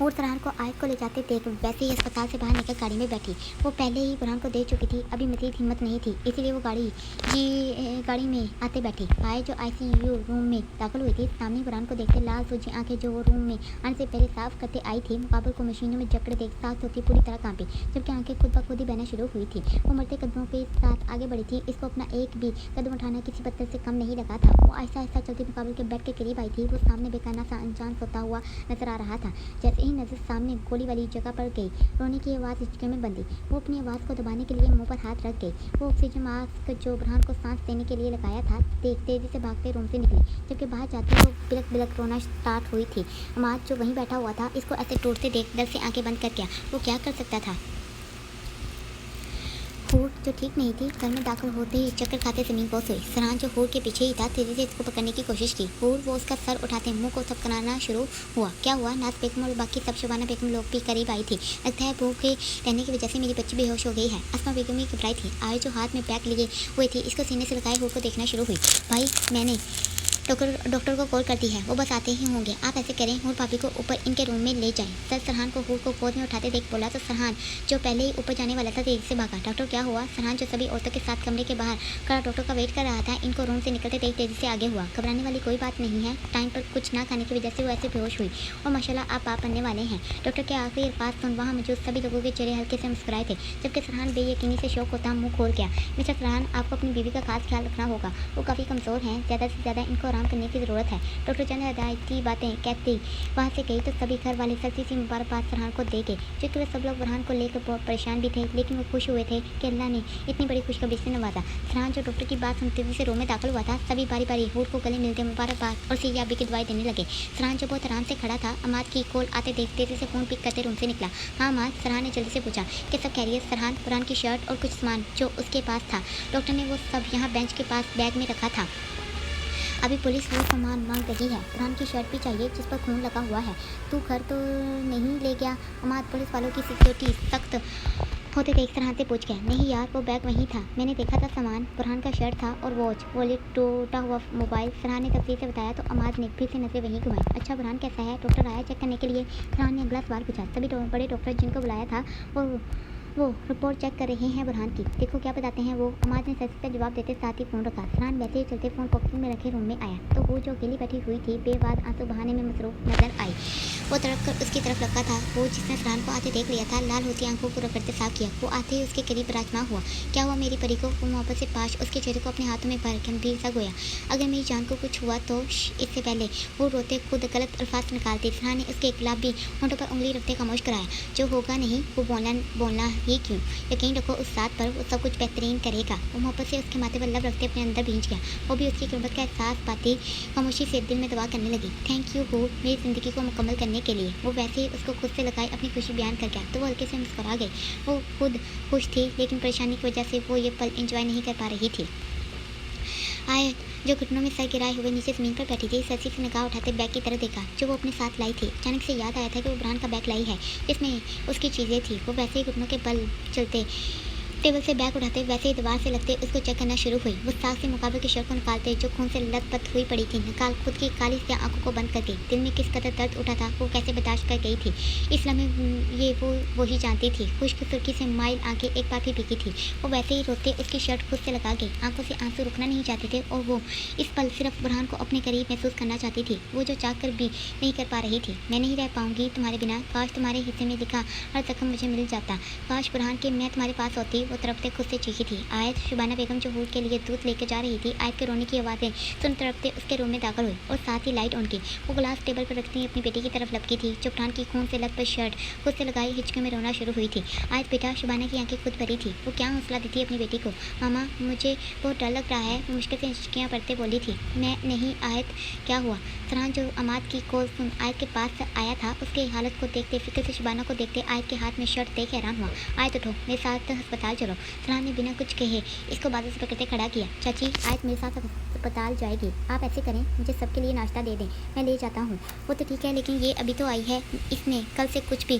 और सरहान को आयत को ले जाते देख वैसे ही अस्पताल से बाहर निकल गाड़ी में बैठी। वो पहले ही बुरहान को देख चुकी थी, अभी मज़ीद हिम्मत नहीं थी, इसीलिए वो गाड़ी में आते बैठी। आयत जो ICU रूम में दाखिल हुई थी सामने बुरहान को देखते लाल सूजी आंखें जो वो रूम में आने से पहले साफ करते आई थी मुकाबल को मशीनों में जकड़े देख साथ होती पूरी तरह कांपी, जबकि आंखें खुद ब खुद ही बहना शुरू हुई थी। वो मरते कदमों के साथ आगे बढ़ी थी, इसको अपना एक भी कदम उठाना किसी पत्थर से कम नहीं लगा था। वो आहिस्ता आहिस्ता चलती मुकाबल के बेड के करीब आई थी। वो सामने बेगाना सा अनजान सोता हुआ नजर आ रहा था। जैसे ही नजर सामने गोली वाली जगह पर गई, रोने की आवाज़ हिचके में बंदी। वो अपनी आवाज़ को दबाने के लिए मुंह पर हाथ रख गई। वो ऑक्सीजन मास्क जो बुरहान को सांस देने के लिए लगाया था तेजी से भागते रूम से निकली, जबकि बाहर जाते वो बिलक बिलक रोना स्टार्ट हुई थी। अमाद जो वहीं बैठा हुआ था इसको ऐसे टूटते देख डर से आंखें बंद कर गया। वो क्या कर सकता था? हूर जो ठीक नहीं थी घर में दाखिल होते ही चक्कर खाते ज़मीन पोस हुई। सरहान जो हूर के पीछे ही था तेजी से इसको पकड़ने की कोशिश की। हूर वो उसका सर उठाते मुंह को थपथपाना शुरू हुआ। क्या हुआ? नाज बेगम और बाकी सब शबाना बेगम लोग भी करीब आई थी। लगता है भूखे रहने की वजह से मेरी बच्ची बेहोश हो गई है। अस्मा बेगम ही घबराई थी। आय जो हाथ में बैग लिए हुए थी इसको सीने से लगाए हूर को देखना शुरू हुई। भाई मैंने डॉक्टर को कॉल कर दी है, वो बस आते ही होंगे, आप ऐसे करें हूर भाभी को ऊपर इनके रूम में ले जाएं। सर सरहान को हूर को गोद में उठाते देख बोला तो सरहान जो पहले ही ऊपर जाने वाला था तेजी से भागा। डॉक्टर क्या हुआ? सरहान जो सभी औरतों के साथ कमरे के बाहर खड़ा डॉक्टर का वेट कर रहा था इनको रूम से निकलते देख तेजी से आगे हुआ। घबराने वाली कोई बात नहीं है, टाइम पर कुछ ना खाने की वजह से वो ऐसे बेहोश हुई और माशाल्लाह आप बनने वाले हैं। डॉक्टर के आखिरी अल्फाज सुन वहाँ मौजूद सभी लोगों के चेहरे हल्के से मुस्कुराए थे, जबकि सरहान बेयकीनी से शौक होता मुँह खोल गया। मिस्टर सरहान आपको अपनी बीवी का खास ख्याल रखना होगा, वो काफ़ी कमज़ोर हैं, ज़्यादा से ज़्यादा इनको आराम करने की ज़रूरत है। डॉक्टर चंद हदायती बातें कहती वहाँ से गई तो सभी घर वाले सच्ची सी मुबारकबाद सरहान को दे गए। चूँकि वे सब लोग बुरहान को लेकर बहुत परेशान भी थे, लेकिन वो खुश हुए थे कि अल्लाह ने इतनी बड़ी खुशखबरी से नवाजा। सरहान जो डॉक्टर की बात सुनते हुए से रूम में दाखिल हुआ था सभी बारी बारी हूर को गले मिलते मुबारकबाद और सेहतियाबी की दुआएं देने लगे। सरहान जो बहुत आराम से खड़ा था अमाद की कॉल आते देख तेजी से फ़ोन पिक करते रूम से निकला। हाँ अमाद, सरहान ने जल्दी से पूछा कि सब खैरियत? सरहान बुरहान की शर्ट और कुछ सामान जो उसके पास था डॉक्टर ने वो सब यहाँ बेंच के पास बैग में रखा था, अभी पुलिस वो सामान मांग रही है। बुरहान की शर्ट भी चाहिए जिस पर खून लगा हुआ है। तू घर तो नहीं ले गया? अमाद पुलिस वालों की सिक्योरिटी सख्त होते देख सरहान से पूछ गया। नहीं यार, वो बैग वहीं था, मैंने देखा था सामान। बुरहान का शर्ट था और वॉलेट, टूटा हुआ मोबाइल। सरहान ने तफसील से बताया तो अमाद ने फिर से नजरें वहीं घुमाई। अच्छा बुरहान कैसा है? डॉक्टर आया चेक करने के लिए? सरहान ने अगला सवाल पूछा। सभी बड़े डॉक्टर जिनको बुलाया था वो रिपोर्ट चेक कर रहे हैं बुरहान की, देखो क्या बताते हैं वो। अमाद ने सच का जवाब देते साथ ही फ़ोन रखा। सरहान वैसे ही चलते फ़ोन पॉकेट में रखे रूम में आया तो वो जो अकेली बैठी हुई थी बेवाद आंसू बहाने में मसरूफ नजर आई। वो तड़प कर उसकी तरफ लगा था। वो जिसने सरहान को आते देख लिया था लाल होती आंखों को रगड़ते साफ किया। वो आते ही उसके करीब विराजमान हुआ। क्या हुआ मेरी परी को? वो मोहब्बत से पास उसके चेहरे को अपने हाथों में भर गंभीर सा गोया। अगर मेरी जान को कुछ हुआ तो इससे पहले वो रोते खुद गलत अल्फाज निकालते। सरहान ने उसके खिलाफ भी होंठों पर उंगली रखते खामोश कराया। जो होगा नहीं वो बोलना ही क्यों, यकीन रखो उस साथ पर वो सब कुछ बेहतरीन करेगा। वो मोहब्बत से उसके माथे पर लब रखते अपने अंदर भींच गया। वो भी उसकी क़ुर्बत का एहसास पाती खामोशी से दिल में दुआ करने लगी। थैंक यू हूर, मेरी ज़िंदगी को मुकम्मल करने के लिए। वो वैसे ही उसको खुद से लगाई अपनी खुशी बयान कर गया तो वो हल्के से मुस्कुरा गई। वो खुद खुश थी लेकिन परेशानी की वजह से वो ये पल इंजॉय नहीं कर पा रही थी। आयत जो घुटनों में सर गिराए हुए नीचे ज़मीन पर बैठी थी सरसी से निगाह उठाते बैग की तरफ देखा जो वो अपने साथ लाई थी। अचानक से याद आया था कि वो बुरहान का बैग लाई है जिसमें उसकी चीज़ें थी। वो वैसे ही घुटनों के बल चलते टेबल से बैग उठाते वैसे ही दीवार से लगते उसको चेक करना शुरू हुई। वो साग से मुकाबले की शर्ट को निकालते जो खून से लथपथ हुई पड़ी थी निकाल खुद की काली से आंखों को बंद करके। दिल में किस कदर दर्द उठा था वो कैसे बर्दाश्त कर गई थी इस लम्हे ये वो ही जानती थी। खुश्क सुर्खी से माइल आंखें एक बार भी भीगी थी। वो वैसे ही रोते उसकी शर्ट खुद से लगा गई। आंखों से आंसू रुकना नहीं चाहते थे और वो इस पल सिर्फ बुरहान को अपने करीब महसूस करना चाहती थी। वो जो चाह कर भी नहीं कर पा रही थी। मैं नहीं रह पाऊंगी तुम्हारे बिना, काश तुम्हारे हिस्से में लिखा हर जख्म मुझे मिल जाता, काश बुरहान के मैं तुम्हारे पास होती वो तड़पते खुद से चीखी थी। आयत शुबाना बेगम जो हूर के लिए दूध लेकर जा रही थी, आयत के रोने की आवाज़ें सुन तड़पते उसके रूम में दाखिल हुई और साथ ही लाइट ऑन की। वो गिलास टेबल पर रखती अपनी बेटी की तरफ लपकी थी जो फरहान की खून से लथपथ शर्ट खुद से लगाई हिचके में रोना शुरू हुई थी। आयत बेटा, शुबाना की आंखें खुद भरी थी। वो क्या हौसला देती अपनी बेटी को। मामा, मुझे बहुत डर लग रहा है, वो मुश्किल से हिचकियाँ पड़ते बोली थी। मैं नहीं आयत, क्या हुआ? फरहान जो अमाद की कॉल सुन आयत के पास आया था, उसकी हालत को देखते फिक्र से शुबाना को देखते आयत के हाथ में शर्ट देख हैरान हुआ। आयत उठो, मेरे साथ अस्पताल चलो। फरहान ने बिना कुछ कहे इसको बाजू से पकड़ते खड़ा किया। चाची, आयत मेरे साथ अस्पताल जाएगी। आप ऐसे करें, मुझे सबके लिए नाश्ता दे दें, मैं ले जाता हूँ। वो तो ठीक है, लेकिन ये अभी तो आई है, इसने कल से कुछ भी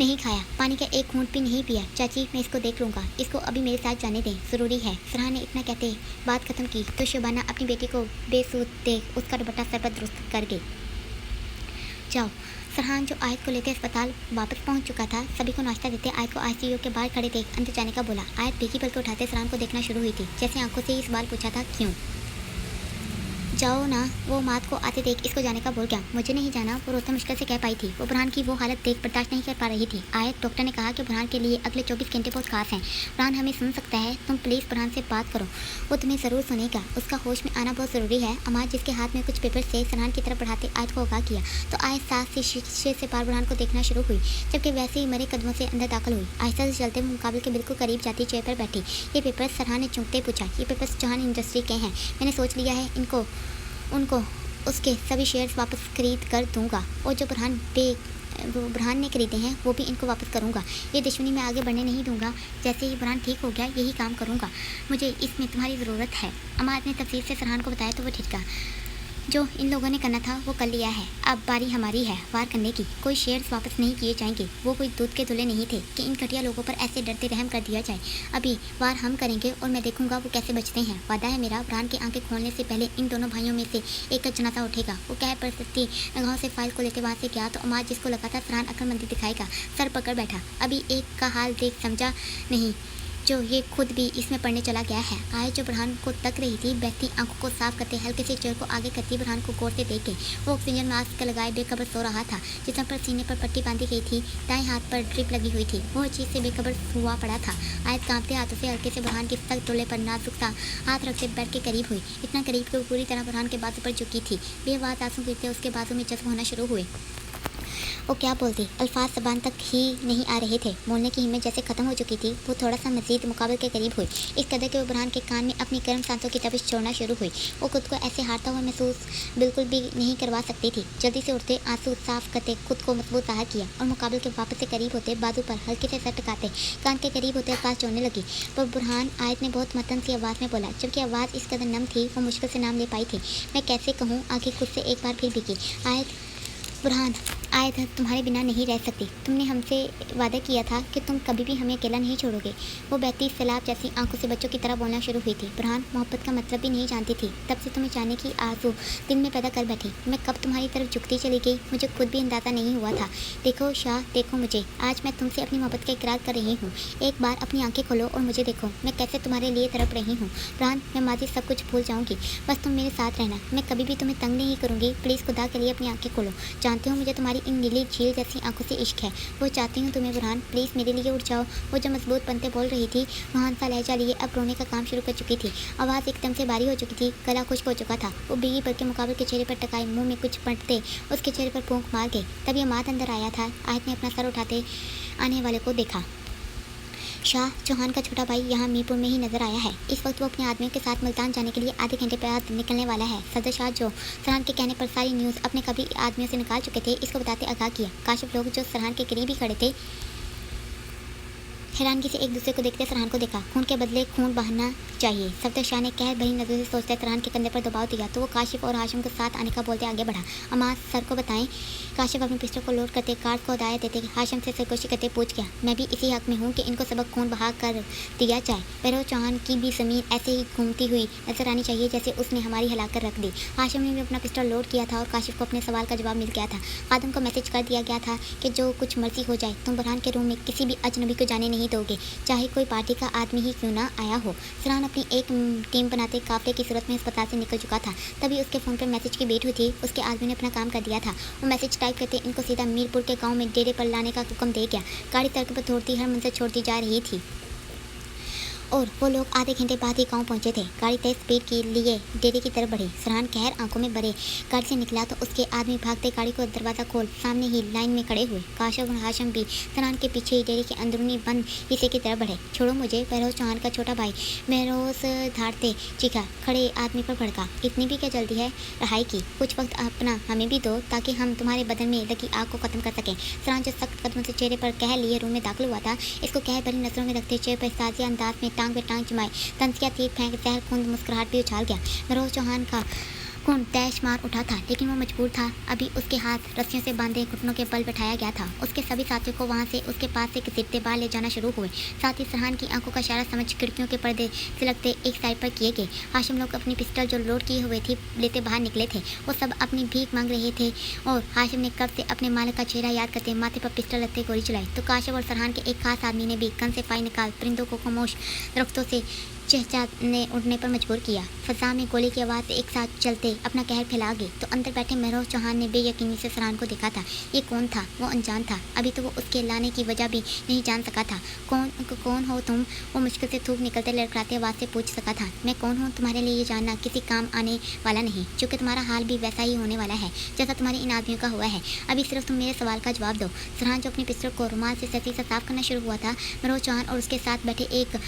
नहीं खाया, पानी का एक घूंट भी नहीं पिया। चाची, मैं इसको देख लूँगा, इसको अभी मेरे साथ जाने दें, ज़रूरी है। फरहान ने इतना कहते बात ख़त्म की तो शुबाना अपनी बेटी को बेसूद देख उसका दुपट्टा सर पर दुरुस्त कर गई। जाओ। फरहान जो आयत को लेते अस्पताल वापस पहुंच चुका था, सभी को नाश्ता देते आयत को आईसीयू के बाहर खड़े देख अंदर जाने का बोला। आयत बेकी पल को उठाते फरहान को देखना शुरू हुई थी, जैसे आंखों से ही सवाल पूछा था, क्यों? जाओ ना। वो मात को आते देख इसको जाने का बोल गया। मुझे नहीं जाना, वो रोते मुश्किल से कह पाई थी। वो बुरहान की वो हालत देख बर्दाश्त नहीं कर पा रही थी। आयत, डॉक्टर ने कहा कि बुरहान के लिए अगले 24 घंटे बहुत खास हैं। बुरहान हमें सुन सकता है, तुम प्लीज़ बुरहान से बात करो, वो तुम्हें ज़रूर सुनेगा। उसका होश में आना बहुत ज़रूरी है। अमाद जिसके हाथ में कुछ पेपर से फरहान की तरफ बढ़ाते आयत को आगाह किया तो आयत साथ से शीशे से पार बुरहान को देखना शुरू हुई, जबकि वैसे ही मरे कदमों से अंदर दाखिल हुई। आहिस्ता से चलते मुकाबले के बिल्कुल करीब जाती चेयर पर बैठी। ये पेपर्स फरहान ने चूंकते पूछा। ये पेपर्स चौहान इंडस्ट्री के हैं, मैंने सोच लिया है उनको उसके सभी शेयर्स वापस खरीद कर दूंगा और जो बुरहान ने खरीदे हैं वो भी इनको वापस करूंगा। ये दुश्मनी में आगे बढ़ने नहीं दूंगा। जैसे ही बुरहान ठीक हो गया यही काम करूंगा, मुझे इसमें तुम्हारी ज़रूरत है। अमाद ने तफसील से फरहान को बताया तो वो ठिठका। जो इन लोगों ने करना था वो कर लिया है, अब बारी हमारी है वार करने की। कोई शेयर्स वापस नहीं किए जाएंगे। वो कोई दूध के धुले नहीं थे कि इन घटिया लोगों पर ऐसे डरते रहम कर दिया जाए। अभी वार हम करेंगे और मैं देखूंगा वो कैसे बचते हैं। वादा है मेरा, बुरहान की आंखें खोलने से पहले इन दोनों भाइयों में से एक का जनाजा उठेगा। वो कह परिस्थिति गाँव से फाइल को लेते वहाँ से गया तो अमाद जिसको लगा था फरहान अक्लमंदी दिखाएगा, सर पकड़ बैठा। अभी एक का हाल देख समझा नहीं, जो ये खुद भी इसमें पढ़ने चला गया है। आयत जो बुरहान को तक रही थी, बहती आंखों को साफ करते हल्के से चेहरे को आगे करती बुरहान को गौर से देखे। वो ऑक्सीजन मास्क लगाए बेखबर सो रहा था, जिसम पर सीने पर पट्टी बांधी गई थी, दाएं हाथ पर ड्रिप लगी हुई थी। वो चीज़ से बेखबर हुआ पड़ा था। आयत कांपते हाथों से हल्के से बुरहान के सख्त टोले पर नाजुक सा हाथ रखते बेड के करीब हुई, इतना करीब कि वो पूरी तरह बुरहान के बाजू पर झुकी थी। बेआवाज़ आंसू गिरते उसके बाजू में जज्ब होना शुरू हुए। वो क्या बोलती, अल्फाज ज़बान तक ही नहीं आ रहे थे। बोलने की हिम्मत जैसे ख़त्म हो चुकी थी। वो थोड़ा सा मज़ीद मुकाबले के करीब हुई, इस कदर के वो बुरहान के कान में अपनी गर्म सांसों की तपिश छोड़ना शुरू हुई। वो खुद को ऐसे हारता हुआ महसूस बिल्कुल भी नहीं करवा सकती थी। जल्दी से उठते आंसू साफ करते खुद को मजबूत ज़ाहिर किया और मुकाबले के वापस से करीब होते बाजू पर हल्के से सर टकाते कान के करीब होते अल्फाज छोड़ने लगी। पर बुरहान, आयत ने बहुत मतन सी आवाज़ में बोला, जबकि आवाज़ इस कदर नम थी वो मुश्किल से नाम ले पाई थी। मैं कैसे कहूँ, आगे खुद से एक बार फिर भीगी। आयत, बुरहान, आयत तुम्हारे बिना नहीं रह सकती। तुमने हमसे वादा किया था कि तुम कभी भी हमें अकेला नहीं छोड़ोगे। वो बहती सैलाब जैसी आंखों से बच्चों की तरह बोलना शुरू हुई थी। बुरहान, मोहब्बत का मतलब भी नहीं जानती थी, तब से तुम्हें जाने की आरज़ू दिल में पैदा कर बैठी। मैं कब तुम्हारी तरफ झुकती चली गई मुझे खुद भी अंदाज़ा नहीं हुआ था। देखो शाह, देखो मुझे, आज मैं तुमसे अपनी मोहब्बत का इकरार कर रही हूँ। एक बार अपनी आंखें खोलो और मुझे देखो, मैं कैसे तुम्हारे लिए तड़प रही हूँ। बुरहान, मैं माजी सब कुछ भूल जाऊँगी, बस तुम मेरे साथ रहना। मैं कभी भी तुम्हें तंग नहीं करूँगी। प्लीज़ खुदा के लिए अपनी आंखें खोलो। जानती हूँ मुझे तुम्हारी इन नीली झील जैसी आंखों से इश्क है। वो चाहती हूँ तुम्हें। बुरहान, प्लीज़ मेरे लिए उठ जाओ। वो जो मजबूत बनते बोल रही थी, वहाँ सा लहजा लिए अब रोने का काम शुरू कर चुकी थी। आवाज़ एकदम से भारी हो चुकी थी, गला खुश्क हो चुका था। वो भीगी पल के मुकाबले के चेहरे पर टकाए मुंह में कुछ पड़ते उसके चेहरे पर फूंक मार गई। तभी अमाद अंदर आया था। आयत ने अपना सर उठाते आने वाले को देखा। शाह, चौहान का छोटा भाई यहाँ मीरपुर में ही नजर आया है। इस वक्त वो अपने आदमियों के साथ मुल्तान जाने के लिए आधे घंटे बाद निकलने वाला है। सदर शाह जो सरहान के कहने पर सारी न्यूज़ अपने कभी आदमियों से निकाल चुके थे, इसको बताते आगाह किया। काशिफ लोग जो सरहान के करीब ही खड़े थे, हैरानगी से एक दूसरे को देखते फरहान को देखा। खून के बदले खून बहाना चाहिए। सफदर शाह ने कहर भरी नजर से सोचते फरहान के कंधे पर दबाव दिया तो वो काशिफ और हाशिम के साथ आने का बोलते आगे बढ़ा। अमाद, सर को बताएं। काशिफ अपने पिस्टल को लोड करते कार्ड को हदायत देते हाशिम से सरगोशी करते पूछ गया, मैं भी इसी हक में हूँ कि इनको सबक खून बहा कर दिया जाए। बहरो चौहान की भी ज़मीन ऐसे ही घूमती हुई नजर आनी चाहिए जैसे उसने हमारी हलाकत रख दी। हाशिम ने भी अपना पिस्टल लोड किया था और काशिफ को अपने सवाल का जवाब मिल गया था। खादम को मैसेज कर दिया गया था कि जो कुछ मर्जी हो जाए, तुम बुरहान के रूम में किसी भी अजनबी को जाने नहीं दोगे, चाहे कोई पार्टी का आदमी ही क्यों ना आया हो। फरहान अपनी एक टीम बनाते काफिले की सूरत में अस्पताल से निकल चुका था। तभी उसके फ़ोन पर मैसेज की वेट हुई थी। उसके आदमी ने अपना काम कर दिया था। वो मैसेज टाइप करते इनको सीधा मीरपुर के गांव में डेरे पर लाने का हुक्म दे गया। गाड़ी सड़क पर दौड़ती हर मंजिल छोड़ती जा रही थी। और वो लोग आधे घंटे बाद ही गाँव पहुंचे थे। गाड़ी तेज स्पीड के लिए डेरे की तरफ बढ़ी। फरहान कहर आंखों में भरे गाड़ी से निकला तो उसके आदमी भागते गाड़ी को दरवाज़ा खोल सामने ही लाइन में खड़े हुए। काशिफ और हाशिम भी फरहान के पीछे ही डेरे के अंदरूनी बंद हिस्से की तरफ बढ़े। छोड़ो मुझे, बहरोज चौहान का छोटा भाई महरोज धाड़ते चीखा। खड़े आदमी पर भड़का, इतनी भी क्या जल्दी है रहाई की? कुछ वक्त अपना हमें भी दो ताकि हम तुम्हारे बदन में लगी आग को खत्म कर सकें। फरहान जो सख्त कदमों से चेहरे पर कह लिए रूम में दाखिल हुआ था, इसको कह भरी नजरों में रखते चेहरे पर साजिया अंदाज में टांग पे टांग जमाए तंसिया तीर फेंक जहर खुंद मुस्कुराहट भी उछाल गया। महरोज चौहान का खून तैश मार उठा था, लेकिन वो मजबूर था। अभी उसके हाथ रस्सियों से बांधे घुटनों के बल बैठाया गया था। उसके सभी साथियों को वहाँ से उसके पास से घसीटते बाहर ले जाना शुरू हुए। साथ ही फरहान की आंखों का इशारा समझ खिड़कियों के पर्दे सिलकते एक साइड पर किए गए। हाशिम लोग अपनी पिस्टल जो लोड किए हुए थी लेते बाहर निकले थे। वो सब अपनी भीख मांग रहे थे और हाशिम ने कब से अपने मालिक का चेहरा याद करते माथे पर पिस्टल रखते गोली चलाई तो काशिफ और फरहान के एक खास आदमी ने भी गन से फाई निकाल परिंदों को खामोश दरख्तों से चहचहाने उड़ने पर मजबूर किया। फजा में गोली की आवाज़ से एक साथ चलते अपना कहर फैला गए तो अंदर बैठे महरोज चौहान ने बेयकीनी से फरहान को देखा था। ये कौन था? वो अनजान था। अभी तो वो उसके लाने की वजह भी नहीं जान सका था। कौन हो तुम? वो मुश्किल से थूक निकलते लड़खड़ाते आवाज़ से पूछ सका था। मैं कौन हूँ तुम्हारे लिए ये जानना किसी काम आने वाला नहीं, क्योंकि तुम्हारा हाल भी वैसा ही होने वाला है जैसा तुम्हारे इन आदमियों का हुआ है। अभी सिर्फ तुम मेरे सवाल का जवाब दो। फरहान जो अपनी पिस्टल को रुमाल से सती से साफ करना शुरू हुआ था, महरोज चौहान और उसके साथ बैठे एक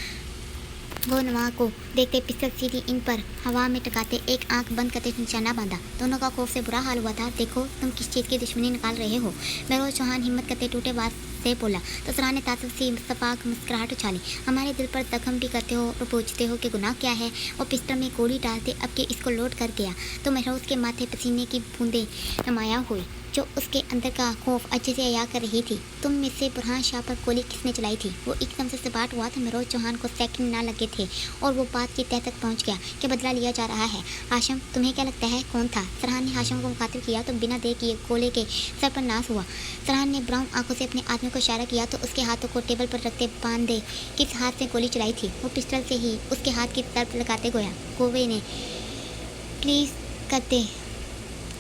गोनवा को देखते पिस्टल सीधी इन पर हवा में टकाते एक आंख बंद करते निशाना बांधा। दोनों का खौफ से बुरा हाल हुआ था। देखो तुम किस चीज़ की दुश्मनी निकाल रहे हो? महरोज चौहान हिम्मत करते टूटे आवाज से बोला तो फरहान ने तात्विक सी सपाक मुस्कुराहट उछाली। हमारे दिल पर जख्म भी करते हो और पूछते हो कि गुनाह क्या है? वो पिस्टल में गोली डालते अब के इसको लोड कर गया तो महरोज के माथे पसीने की बूंदें नुमाया हुई जो उसके अंदर का खौफ अच्छे से अया कर रही थी। तुम में से बुरहान शाह पर गोली किसने चलाई थी? वो एकदम से सपाट हुआ था। महरोज चौहान को सेकंड ना लगे थे और वो बात की तह तक पहुंच गया कि बदला लिया जा रहा है। हाशिम, तुम्हें क्या लगता है कौन था? फरहान ने हाशिम को मुखातिब किया तो बिना देर किए गोले के सर पर नाश हुआ। फरहान ने ब्राउन आंखों से अपने आदमी को इशारा किया तो उसके हाथों को टेबल पर रखते बांधे किस हाथ से गोली चलाई थी? वो पिस्टल से ही उसके हाथ की तरफ लगाते गोया। गोवे ने प्लीज़ करते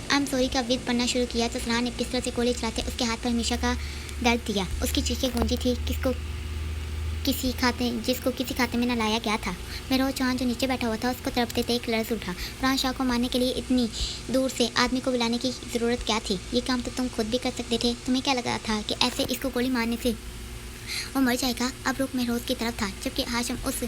आई एम सॉरी का विद पढ़ना शुरू किया तो फरहान ने पिस्टल से गोली चलाते उसके हाथ पर हमेशा का दर्द दिया। उसकी चीखें गूंजी थी जिसको किसी खाते में न लाया गया था। महरोज चौहान जो नीचे बैठा हुआ था उसको तड़पते देख लर्ज उठा। फरहान शाह को मारने के लिए इतनी दूर से आदमी को बुलाने की ज़रूरत क्या थी? ये काम तो तुम खुद भी कर सकते थे। तुम्हें क्या लगा था कि ऐसे इसको गोली मारने से वो मर जाएगा? अब रुख महरोज की तरफ था जबकि हाशिम उस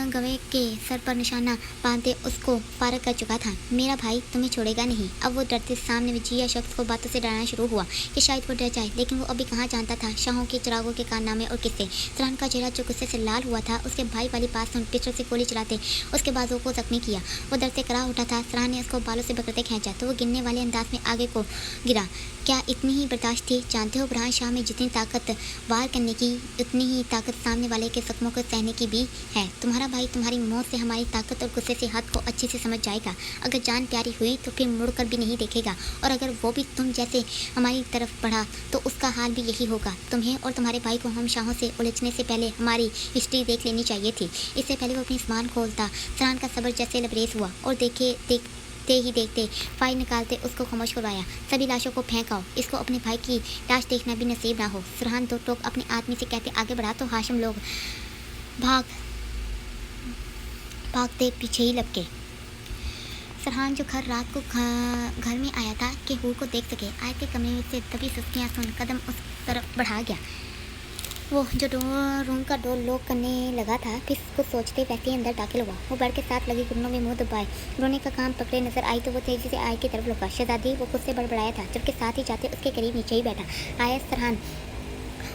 गवे के सर पर निशाना बांधते उसको फारग कर चुका था। मेरा भाई तुम्हें छोड़ेगा नहीं। अब वो डरते सामने विजिया शख्स को बातों से डराना शुरू हुआ कि शायद वो डर जाए, लेकिन वो अभी कहाँ जानता था शाहों के चिरागों के कारनामे और किस्से। फरहान का चेहरा जो गुस्से से लाल हुआ था उसके भाई वाली बात सुन पिस्टल से गोली चलाते उसके बाजू को जख्मी किया। वो डर से करा उठा था। फरहान ने उसको बालों से पकड़ते खींचा तो वो गिरने वाले अंदाज में आगे को गिरा। क्या इतनी ही बर्दाश्त थी? जानते हो बुरहान शाह में जितनी ताकत वार करने की उतनी ही ताकत सामने वाले के जख्मों को सहने की भी है। तुम्हारा भाई तुम्हारी मौत से हमारी ताकत और गुस्से से हद को अच्छे से समझ जाएगा। अगर जान प्यारी हुई तो फिर मुड़कर भी नहीं देखेगा और अगर वो भी तुम जैसे हमारी तरफ बढ़ा तो उसका हाल भी यही होगा। तुम्हें और तुम्हारे भाई को हम शाहों से उलझने से पहले हमारी हिस्ट्री देख लेनी चाहिए थी। इससे पहले वो अपनी ज़बान खोलता। फरहान का सब्र जैसे लबरेज हुआ और देखते फाइल निकालते उसको खामोश करवाया। सभी लाशों को फेंकाओ, इसको अपने भाई की लाश देखना भी नसीब ना हो। फरहान दो टोक अपने आदमी से कहते आगे बढ़ा तो हाशिम लोग भागते पीछे ही लपके। फरहान जो रात को घर में आया था कि हूर को देख सके, आए के कमरे में से तभी सुस्तियाँ सुन कदम उस तरफ बढ़ा गया। वो जो रूम का डोर लॉक करने लगा था फिर कुछ सोचते वैसे ही अंदर दाखिल हुआ। वो बेड के साथ लगी घुटनों में मुंह दबाए रोने का काम पकड़े नजर आई तो वो तेजी से आय की तरफ लौका। शहजादी वो खुद से बड़बड़ाया था जबकि साथ ही जाते उसके करीब नीचे ही बैठा। आया फरहान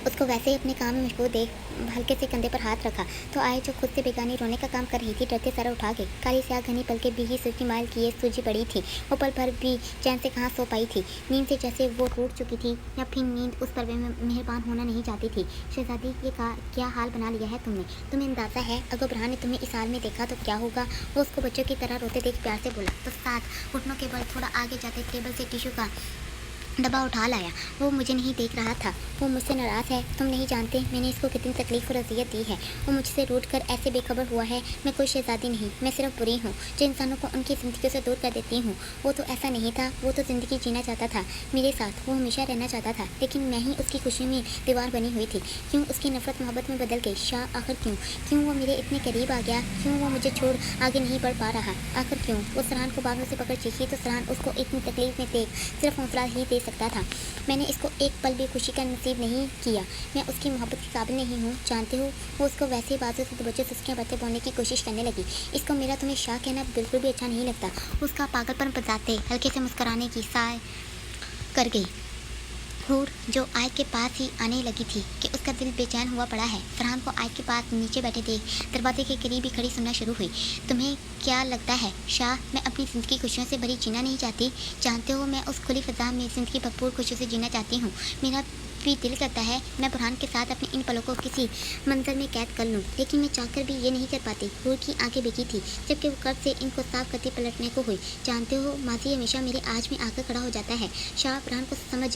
उसको वैसे ही अपने काम में मशगूल देख हल्के से कंधे पर हाथ रखा तो आए जो खुद से बेगानी रोने का काम कर रही थी डरते सर उठा गई। काली स्याह घनी पलके भी ही सूखी माल किए सूजी पड़ी थी। वो पल भर भी चैन से कहाँ सो पाई थी। नींद से जैसे वो टूट चुकी थी या फिर नींद उस पर मेहरबान होना नहीं चाहती थी। शहजादी ये क्या हाल बना लिया है तुमने? तुम्हें अंदाज़ा है अगर बुरहान ने तुम्हें इस हाल में देखा तो क्या होगा? वो उसको बच्चों की तरह रोते देख प्यार से बोला तो साथ घुटनों के बल थोड़ा आगे जाते टेबल से टिश्यू का डब्बा उठा लाया। वो मुझे नहीं देख रहा था। वो मुझसे नाराज़ है। तुम नहीं जानते मैंने इसको कितनी तकलीफ़ और अज़ियत दी है। वो मुझसे रूठ कर ऐसे बेखबर हुआ है। मैं कोई शहज़ादी नहीं, मैं सिर्फ बुरी हूँ जो इंसानों को उनकी ज़िंदगी से दूर कर देती हूँ। वो तो ऐसा नहीं था। वो तो ज़िंदगी जीना चाहता था मेरे साथ। वो हमेशा रहना चाहता था, लेकिन मैं ही उसकी खुशी में दीवार बनी हुई थी। क्यों उसकी नफ़रत मोहब्बत में बदल गई? शाह आखिर क्यों? क्यों वो मेरे इतने करीब आ गया? क्यों वो मुझे छोड़ आगे नहीं बढ़ पा रहा? आखिर क्यों? वो सरहान को बालों से पकड़ चीखी तो सरहान उसको इतनी तकलीफ में देख सिर्फ हौसला ही दे सकता था। मैंने इसको एक पल भी खुशी का नसीब नहीं किया। मैं उसकी मोहब्बत के काबिल नहीं हूँ, जानते हो। वो उसको वैसे ही बातों से बच्चे उसके बच्चे बोलने की कोशिश करने लगी। इसको मेरा तुम्हें शाह कहना बिल्कुल भी अच्छा नहीं लगता। उसका पागलपन बताते हल्के से मुस्कुराने की साय कर गई। हूर जो आय के पास ही आने लगी थी कि उसका दिल बेचैन हुआ पड़ा है। फरहान को आय के पास नीचे बैठे देख दरवाजे के करीब ही खड़ी सुनना शुरू हुई। तुम्हें क्या लगता है शाह, मैं अपनी ज़िंदगी खुशियों से भरी जीना नहीं चाहती? जानते हो मैं उस खुली फ़ज़ा में ज़िंदगी भरपूर खुशियों से जीना चाहती हूँ। मेरा भी दिल करता है मैं बुरहान के साथ अपने इन पलों को किसी मंजर में कैद कर लूँ, लेकिन मैं चाहकर भी ये नहीं कर पाती। हूर की आंखें भीगी थी जबकि वो कर्ज से इनको साफ करती पलटने को हुई। जानते हो माजी हमेशा मेरे आज में आकर खड़ा हो जाता है। शाह बुरहान को समझ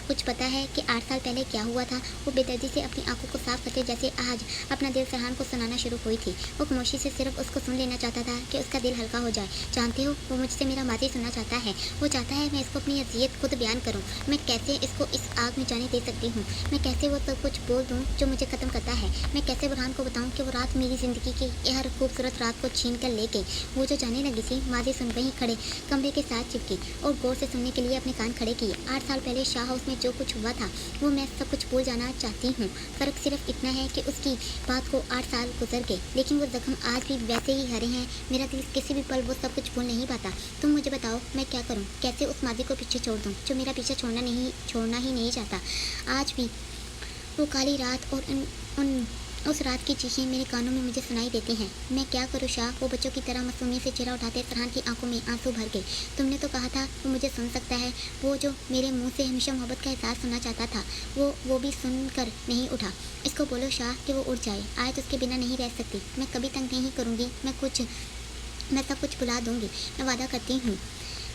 कुछ पता है कि 8 साल पहले क्या हुआ था। वो बेदर्दी से अपनी आंखों को साफ करते जैसे आज अपना दिल फरहान को सुनाना शुरू हुई थी। वो खामोशी से सिर्फ उसको सुन लेना चाहता था कि उसका दिल हल्का हो जाए। जानते हो वो मुझसे मेरा माजी सुनना चाहता है। वो चाहता है मैं इसको अपनी अज़ियत खुद बयान करूँ। मैं कैसे इसको इस आग में जाने दे सकती हूँ? मैं कैसे वो सब कुछ बोल दूँ जो मुझे ख़त्म करता है? मैं कैसे बुरहान को बताऊँ कि वो रात मेरी ज़िंदगी की हर खूबसूरत रात को छीन कर ले गई? वो जो जाने लगी थी माजी सुन वहीं खड़े कमरे के साथ चिपकी और गौर से सुनने के लिए अपने कान खड़े किए। 8 साल पहले शाह हाउस में जो कुछ हुआ था वो मैं सब कुछ भूल जाना चाहती हूँ। फ़र्क सिर्फ इतना है कि उसकी बात को 8 साल गुजर गए, लेकिन वो जख्म आज भी वैसे ही हरे हैं। मेरा दिल किसी भी पल वो सब कुछ भूल नहीं पाता। तुम मुझे बताओ मैं क्या करूँ? कैसे उस माजी को पीछे छोड़ दूँ जो मेरा पीछे छोड़ना ही नहीं चाहता? आज भी वो काली रात और उस रात की चीखें मेरे कानों में मुझे सुनाई देती हैं। मैं क्या करूँ शाह? वो बच्चों की तरह मासूमियत से चेहरा उठाते फरहान की आंखों में आंसू भर गए। तुमने तो कहा था वो मुझे सुन सकता है। वो जो मेरे मुंह से हमेशा मोहब्बत का एहसास सुनना चाहता था वो भी सुनकर नहीं उठा। इसको बोलो शाह कि वो उठ जाए। आज उसके बिना नहीं रह सकती। मैं कभी तंग नहीं करूँगी। मैं सब कुछ भुला दूँगी। मैं वादा करती हूँ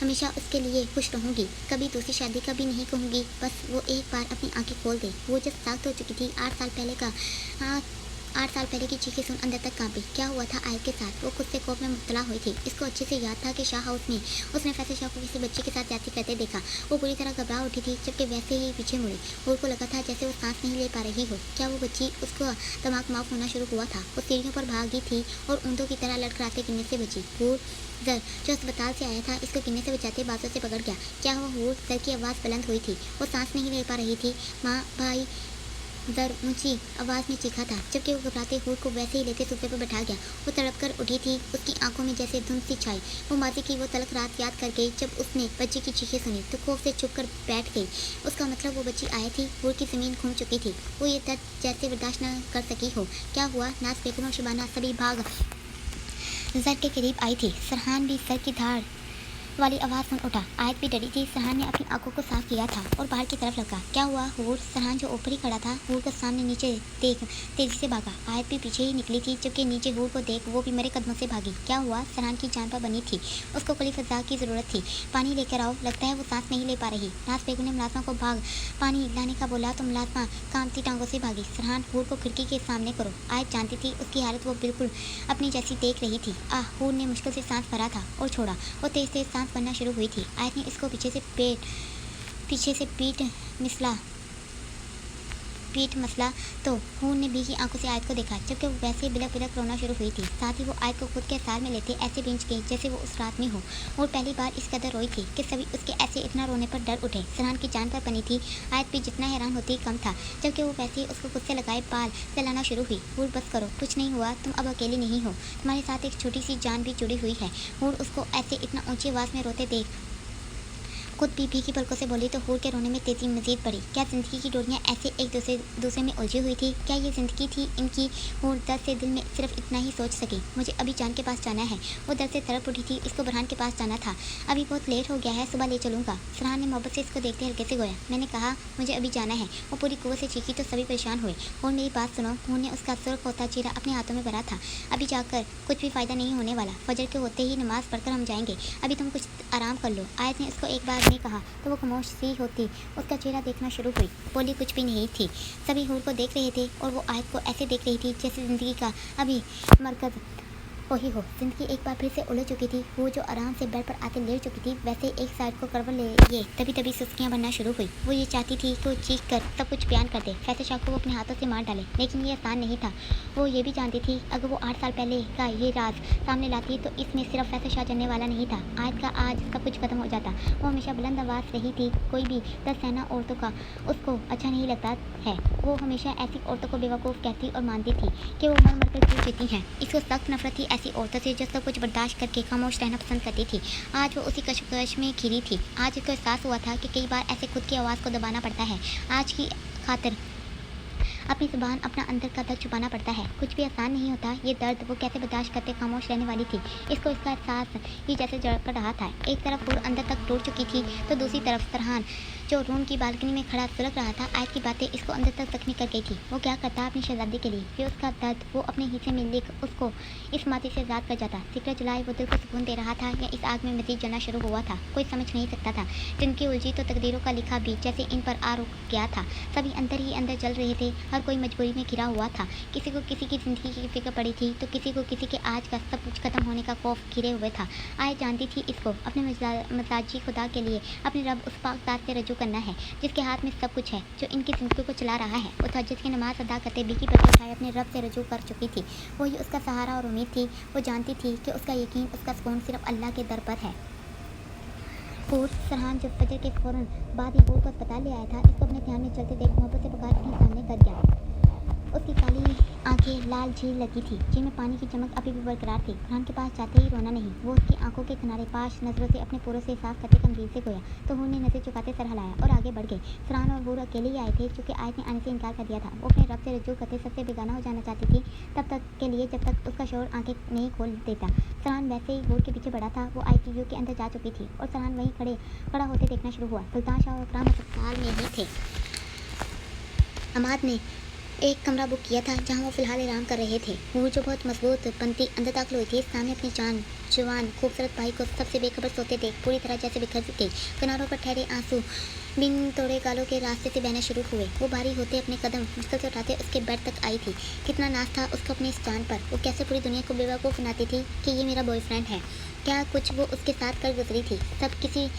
हमेशा उसके लिए खुश रहूँगी। कभी दूसरी शादी का भी नहीं कहूँगी। बस वो एक बार अपनी आंखें खोल दे। वो जब साख्त हो चुकी थी 8 साल पहले का 8 साल पहले की चीखें सुन अंदर तक कांपी। क्या हुआ था आयत के साथ? वो खुद से खौफ में मुब्तला हुई थी। इसको अच्छे से याद था कि शाह हाउस में उसने फैसल शाह को किसी बच्चे के साथ जाती करते देखा। वो पूरी तरह घबरा उठी थी जबकि वैसे ही पीछे मुड़ी। हूर को लगा था जैसे वो सांस नहीं ले पा रही हो। क्या वो बच्ची उसका दिमाग माफ होना शुरू हुआ था? वो सीढ़ियों पर भागी थी और ऊँटों की तरह लड़खड़ाते गिरने से बची। हूर जर जो अस्पताल से आया था इसको गिरने से बचाते बाजू से पकड़ गया। क्या हुआ हूर? जर की आवाज़ बुलंद हुई थी। वो सांस नहीं ले पा रही थी। माँ भाई जर ऊंची आवाज़ में चीखा था जबकि वो घबराते हूर को वैसे ही लेते सोफे पर बैठा गया। वो तड़प कर उठी थी। उसकी आंखों में जैसे धुंध सी छाई। वो माजी की वो तलख रात याद कर गई जब उसने बच्ची की चीखें सुनी तो खौफ से चुप कर बैठ गई। उसका मतलब वो बच्ची आई थी। हूर की ज़मीन घूम चुकी थी। वो ये दर्द जैसे बर्दाश्त न कर सकी हो। क्या हुआ? नाज बेगम और शबाना सभी भाग जर के करीब आई थी। सरहान भी सर की धार वाली आवाज़ सुन उठा। आयत भी डरी थी। सरहान ने अपनी आंखों को साफ किया था और बाहर की तरफ लगा। क्या हुआ हूर? सरहान जो ऊपर ही खड़ा था हूर के सामने नीचे देख तेजी से भागा। आयत भी पीछे ही निकली थी जबकि नीचे हूर को देख वो भी मेरे कदमों से भागी। क्या हुआ? सरहान की जान पर बनी थी। उसको खुली फजा की ज़रूरत थी। पानी लेकर आओ। लगता है वो सांस नहीं ले पा रही। नाज बेगम ने मुलाजमा को भाग पानी लाने का बोला तो मुलाजमा कांपती टांगों से भागी। सरहान हूर को खिड़की के सामने करो। आयत जानती थी उसकी हालत वो बिल्कुल अपनी जैसी देख रही थी। हूर ने मुश्किल से सांस भरा था और छोड़ा। वो तेज तेज सांस भरना शुरू हुई थी। आयत ने इसको पीछे से पीठ मसला तो हूर ने भीगी आंखों से आयत को देखा जबकि वो वैसे बिलक बिलक रोना शुरू हुई थी। साथ ही वो आयत को खुद के सार में लेते ऐसे बेंच गई जैसे वो उस रात में हो। और पहली बार इस कदर रोई थी कि सभी उसके ऐसे इतना रोने पर डर उठे। सरहान की जान पर बनी थी। आयत भी जितना हैरान होती कम था जबकि वो वैसे ही उसको खुद से लगाए बाल चलाना शुरू हुई। हूर बस करो, कुछ नहीं हुआ। तुम अब अकेली नहीं हो। तुम्हारे साथ एक छोटी सी जान भी जुड़ी हुई है। हूर उसको ऐसे इतना ऊंची आवाज़ में रोते देख खुद भी की पलकों से बोली तो हूर के रोने में तेजी मजीद बढ़ी। क्या ज़िंदगी की डोरियाँ ऐसे एक दूसरे में उलझी हुई थी? क्या ये ज़िंदगी थी इनकी? हूर दर्द से दिल में सिर्फ इतना ही सोच सकी, मुझे अभी जान के पास जाना है। वो दर्द से तड़प उठी थी। इसको बुरहान के पास जाना था। अभी बहुत लेट हो गया है, सुबह ले चलूँगा। फरहान ने मोहब्बत से इसको देखते हल्के से गोया। मैंने कहा मुझे अभी जाना है। वो पूरी कुव्वत से चीखी तो सभी परेशान हुए। और मेरी बात सुनो। हूर ने उसका सुर्ख होता चेहरा अपने हाथों में भरा था। अभी जाकर कुछ भी फ़ायदा नहीं होने वाला। फजर के होते ही नमाज़ पढ़कर हम जाएंगे। अभी तुम कुछ आराम कर लो। आयत ने उसको एक बार ने कहा तो वो खामोश सी होती उसका चेहरा देखना शुरू हुई। बोली कुछ भी नहीं थी। सभी हूर को देख रहे थे और वो आयत को ऐसे देख रही थी जैसे ज़िंदगी का अभी मरकज़ वही हो। जिंदगी एक बार फिर से उलझ चुकी थी। वो जो आराम से बेड पर आके लेट चुकी थी वैसे एक साइड को करवट ले तभी तभी सुस्कियां बनना शुरू हुई। वो ये चाहती थी कि वो चीख कर सब कुछ बयान कर दे, फैसल शाह को वो अपने हाथों से मार डाले, लेकिन ये आसान नहीं था। वो ये भी जानती थी अगर वो 8 साल पहले का ये राज सामने लाती तो इसमें सिर्फ फैसल शाह जानने वाला नहीं था, आयत का आज सब कुछ खत्म हो जाता। वो हमेशा बुलंद आवाज़ रही थी। कोई भी 10 सेना औरतों का उसको अच्छा नहीं लगता है। वो हमेशा ऐसी औरतों को बेवकूफ़ कहती और मानती थी कि वो मर मर कर क्यों जीती हैं। इसको सख्त नफरत थी ऐसी औरतों से जो सब कुछ बर्दाश्त करके खामोश रहना पसंद करती थी। आज वो उसी कश्मकश में घिरी थी। आज उसको एहसास हुआ था कि कई बार ऐसे खुद की आवाज़ को दबाना पड़ता है। आज की खातिर अपनी ज़ुबान अपना अंदर का दर्द छुपाना पड़ता है। कुछ भी आसान नहीं होता। ये दर्द वो कैसे बर्दाश्त करते खामोश रहने वाली थी। इसको इसका एहसास ही जैसे जड़ रहा था। एक तरफ हूर अंदर तक टूट चुकी थी तो दूसरी तरफ फरहान जो रूम की बालकनी में खड़ा सुलग रहा था। आयत की बातें इसको अंदर तक जख्मी कर गई थी। वो क्या करता अपनी शहजादी के लिए, फिर उसका दर्द वो अपने हिस्से में लिख उसको इस माती से आज़ाद कर जाता। सिगरेट जलाए वो दिल को सुकून दे रहा था या इस आग में मजीद जलना शुरू हुआ था, कोई समझ नहीं सकता था। जिनकी उलझी तो तकदीरों का लिखा भी जैसे इन पर आ रुक गया था। सभी अंदर ही अंदर जल रहे थे। हर कोई मजबूरी में घिरा हुआ था। किसी को किसी की ज़िंदगी की फिक्र पड़ी थी तो किसी को किसी के आज का सब कुछ खत्म होने का खौफ घिरे हुए था। आयत जानती थी इसको अपने मजाजी खुदा के लिए अपने रब उस पाक ज़ात से रजू करना है जिसके हाथ में सब कुछ है, जो इनकी ज़िंदगी को चला रहा है। वो तहज्जुद की नमाज़ अदा करते बिकी पर उठाए अपने रब से रजू कर चुकी थी। वही उसका सहारा और उम्मीद थी। वो जानती थी कि उसका यकीन, उसका सुकून सिर्फ अल्लाह के दर पर है। हूर फरहान जब फजर के फ़ौरन बाद ही हूर को अस्पताल ले आया था, इसको अपने ध्यान में चलते देख मोहब्बत से पुकार अपने सामने कर गया। उसकी काली आंखें लाल झील लगी थी जिनमें पानी की चमक अभी भी बरकरार थी। फरहान के पास जाते ही रोना नहीं, वो उसकी आंखों के किनारे पास नजरों से अपने पूरों से साफ करते गंभीर से गोया तो हूर ने नजर चुकाते सर हिलाया और आगे बढ़ गए। फरहान और हूर अकेले ही आए थे क्योंकि आयत ने आने से इनकार कर दिया था। वो अपने रब से रजू करते सबसे बेगाना हो जाना चाहती थी तब तक के लिए जब तक उसका शोर आंखें नहीं खोल देता। फरहान वैसे ही हूर के पीछे बढ़ा था। वो ICU के अंदर जा चुकी थी और फरहान वहीं खड़ा होते देखना शुरू हुआ। सुल्तान शाह और इकराम अस्पताल में ही थे। अमाद ने एक कमरा बुक किया था जहां वो फिलहाल आराम कर रहे थे। हूर जो बहुत मजबूत पंती अंदर दाखिल हुई थी, सामने अपनी जवान खूबसूरत भाई को सबसे बेखबर सोते देख पूरी तरह जैसे बिखर गई। किनारों पर ठहरे आंसू बिन तोड़े गालों के रास्ते से बहने शुरू हुए। वो भारी होते अपने कदम मुश्किल से उठाते उसके बेड तक आई थी। कितना नाज था उसको अपने इस जान पर। वो कैसे पूरी दुनिया को बेवकूफ़ बनाती थी कि ये मेरा बॉयफ्रेंड है। क्या कुछ वो उसके साथ कर गुजरी थी। सब किसी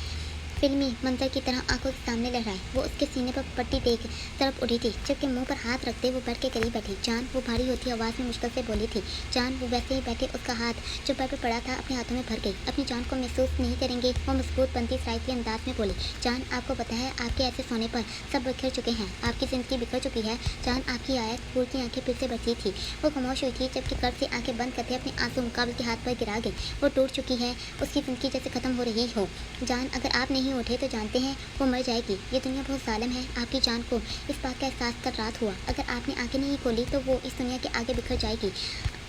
फिल्मी मंजर की तरह आंखों के सामने लहराए। वो उसके सीने पर पट्टी देख तरफ उठी थी जबकि मुंह पर हाथ रखते वो बेड के करीब बैठी। जान, वो भारी होती आवाज़ में मुश्किल से बोली थी। जान, वो वैसे ही बैठे उसका हाथ जो बेड पर पड़ा था अपने हाथों में भर गई। अपनी जान को महसूस नहीं करेंगे, वो मजबूत बनती सराइती अंदाज में बोली। जान, आपको पता है आपके ऐसे सोने पर सब बिखर चुके हैं, आपकी ज़िंदगी बिखर चुकी है। जान, आपकी आयत। हूर की आंखें फिर से बची थी। वो खामोश हुई थी जबकि कर्ज से आंखें बंद करते अपने आंसू मुकाबले के हाथ पर गिरा गई। वो टूट चुकी है, उसकी ज़िंदगी जैसे ख़त्म हो रही हो। जान, अगर आप नहीं उठे तो जानते हैं वो मर जाएगी। ये दुनिया बहुत जालिम है। आपकी जान को इस बात का एहसास कर रात हुआ। अगर आपने आंखें नहीं खोली तो वो इस दुनिया के आगे बिखर जाएगी।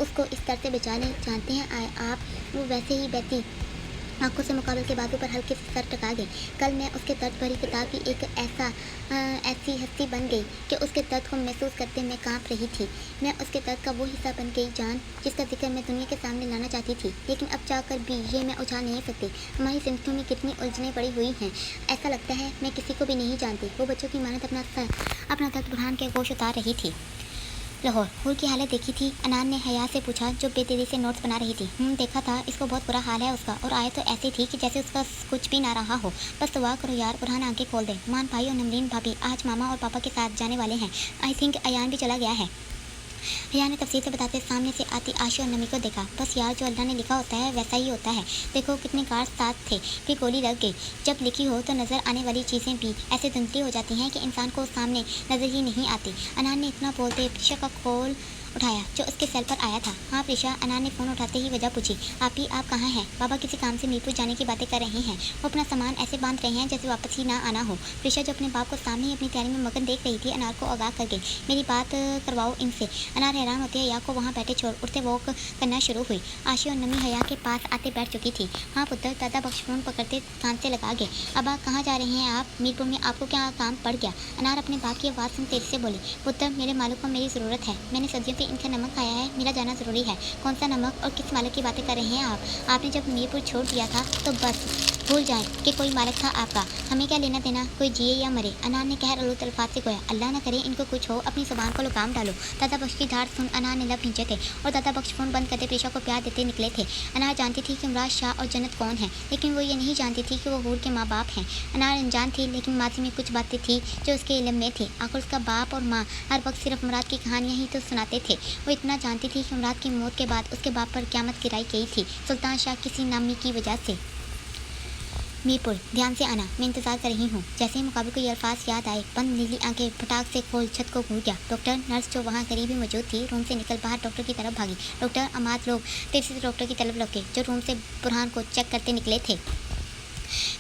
उसको इस तरह से बचा लें। जानते हैं आप, वो वैसे ही बहती आंखों से मुकाबले के बाजू पर हल्के से सर टका गई। कल मैं उसके दर्द भरी किताब की एक ऐसी हस्ती बन गई कि उसके दर्द को महसूस करते मैं कांप रही थी। मैं उसके दर्द का वो हिस्सा बन गई जान जिसका जिक्र मैं दुनिया के सामने लाना चाहती थी, लेकिन अब जाकर भी ये मैं उछाल नहीं सकती। हमारी जिंदगी में कितनी उलझनें पड़ी हुई हैं। ऐसा लगता है मैं किसी को भी नहीं जानती। वो बच्चों की मानत अपना दर्द बुरहान के गोश उतार रही थी। लाहौर। हूर की हालत देखी थी। अनान ने हया से पूछा जो बेतेजी से नोट्स बना रही थी। देखा था, इसको बहुत बुरा हाल है उसका। और आए तो ऐसी थी कि जैसे उसका कुछ भी ना रहा हो। बस दुआ करो यार बुरहान आंखें खोल दे। मान भाई और नमरीन भाभी आज मामा और पापा के साथ जाने वाले हैं। आई थिंक अयान भी चला गया है। भैया ने तफसील से बताते सामने से आती आशी और नमी को देखा। बस यार जो अल्लाह ने लिखा होता है वैसा ही होता है। देखो कितने कार साथ थे कि गोली लग गई। जब लिखी हो तो नज़र आने वाली चीज़ें भी ऐसे धुंधली हो जाती हैं कि इंसान को सामने नज़र ही नहीं आती। अनान ने इतना बोलते प्रिशा का कॉल उठाया जो उसके सेल पर आया था। हाँ प्रिशा, अनान ने फ़ोन उठाते ही वजह पूछी। आप कहाँ हैं? बाबा किसी काम से मीरपुर जाने की बातें कर रहे हैं। वो अपना सामान ऐसे बांध रहे हैं जैसे वापस ही ना आना हो। प्रिशा जो अपने बाप को सामने ही अपनी तैयारी में मगन देख रही थी अनार को आगाह कर गई। मेरी बात करवाओ इनसे। अनार हैरान होते हया को वहाँ बैठे छोड़ उठते वॉक करना शुरू हुई। आशी और नमी हया के पास आते बैठ चुकी थी। हाँ पुत्र, दादा बख्श फ़ोन पकड़ते कान से लगा गए। अब आप कहाँ जा रहे हैं? आप मीरपुर में आपको क्या काम पड़ गया? अनार अपने बाप की आवाज़ सुन तेज से बोली। पुत्र, मेरे मालिक को मेरी ज़रूरत है। मैंने सदियों से इनका नमक खाया है, मेरा जाना ज़रूरी है। कौन सा नमक और किस मालिक की बातें कर रहे हैं आप? आपने जब मीरपुर छोड़ दिया था तो बस भूल जाएं कि कोई मालिक था आपका, हमें क्या लेना देना, कोई जिए या मरे। अनार ने कहर आलूद अल्फाज से गोया, अल्लाह न करे इनको कुछ हो, अपनी जुबान को लगाम डालो। दादा बख्श की धार सुन अनार ने लब खींचे थे और दादा बख्श फोन बंद करते प्रेशा को प्यार देते निकले थे। अनार जानती थी कि इमराज शाह और जन्नत कौन है, लेकिन वो ये नहीं जानती थी कि वो हूर के माँ बाप हैं। अनार अनजान थी, लेकिन माजी में कुछ बातें थी जो उसके इल्म में थी। आखिर उसका बाप और माँ हर वक्त सिर्फ मुराद की कहानियाँ ही तो सुनाते थे। वो इतना जानती थी कि मुराद की मौत के बाद उसके बाप पर क़यामत गिराई गई थी, सुल्तान शाह किसी नामी की वजह से। मीरपुर, ध्यान से आना, मैं इंतजार कर रही हूँ। जैसे ही मुकाबिल को ये अल्फाज याद आए, बंद नीली आंखें फटाक से खोल छत को घूर गया। डॉक्टर, नर्स जो वहाँ करीब ही मौजूद थी, रूम से निकल बाहर डॉक्टर की तरफ भागी। डॉक्टर, अमाद लोग तेजी से डॉक्टर की तरफ लौके, जो रूम से बुरहान को चेक करते निकले थे।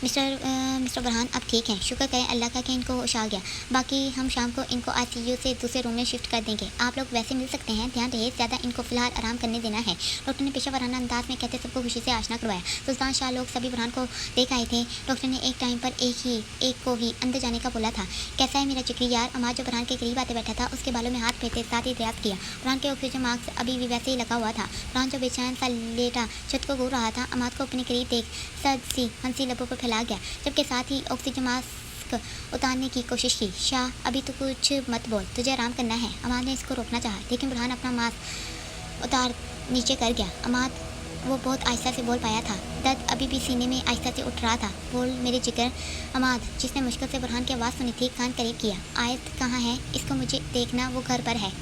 मिस्टर बुरहान अब ठीक हैं, शुक्र करें अल्लाह का कि इनको होश आ गया। बाकी हम शाम को इनको आईसीयू से दूसरे रूम में शिफ्ट कर देंगे। आप लोग वैसे मिल सकते हैं, ध्यान रहे ज़्यादा इनको फिलहाल आराम करने देना है। डॉक्टर ने पेशा वराना अंदाज में कहते सबको खुशी से आशना करवाया। सुल्तान शाह लोग सभी बुरहान को देख आए थे। डॉक्टर ने एक टाइम पर एक को ही अंदर जाने का बोला था। कैसा है मेरा जिक्री यार? अमाद जो बुरहान के करीब आते बैठा था, उसके बालों में हाथ फेरते साथ ही रियाज किया। बुरहान के ऑक्सीजन मास्क अभी भी वैसे ही लगा हुआ था। बुरहान जो बेचैन सा लेटा छत को घूर रहा था, अमाद को अपने करीब देख सर्द सी हंसी लबों पर फैला गया, जबकि साथ ही ऑक्सीजन मास्क उतारने की कोशिश की। शाह, अभी तो कुछ मत बोल, तुझे आराम करना है। अमाद ने इसको रोकना चाहा, लेकिन बुरहान अपना मास्क उतार नीचे कर गया। अमाद वो बहुत आहिस्ता से बोल पाया था, दर्द अभी भी सीने में आहिस्ता से उठ रहा था। बोल मेरे जिगर। अमाद, जिसने मुश्किल से बुरहान की आवाज़ सुनी थी, कान करीब किया। आयत कहाँ है? इसको मुझे देखना, वो घर पर है।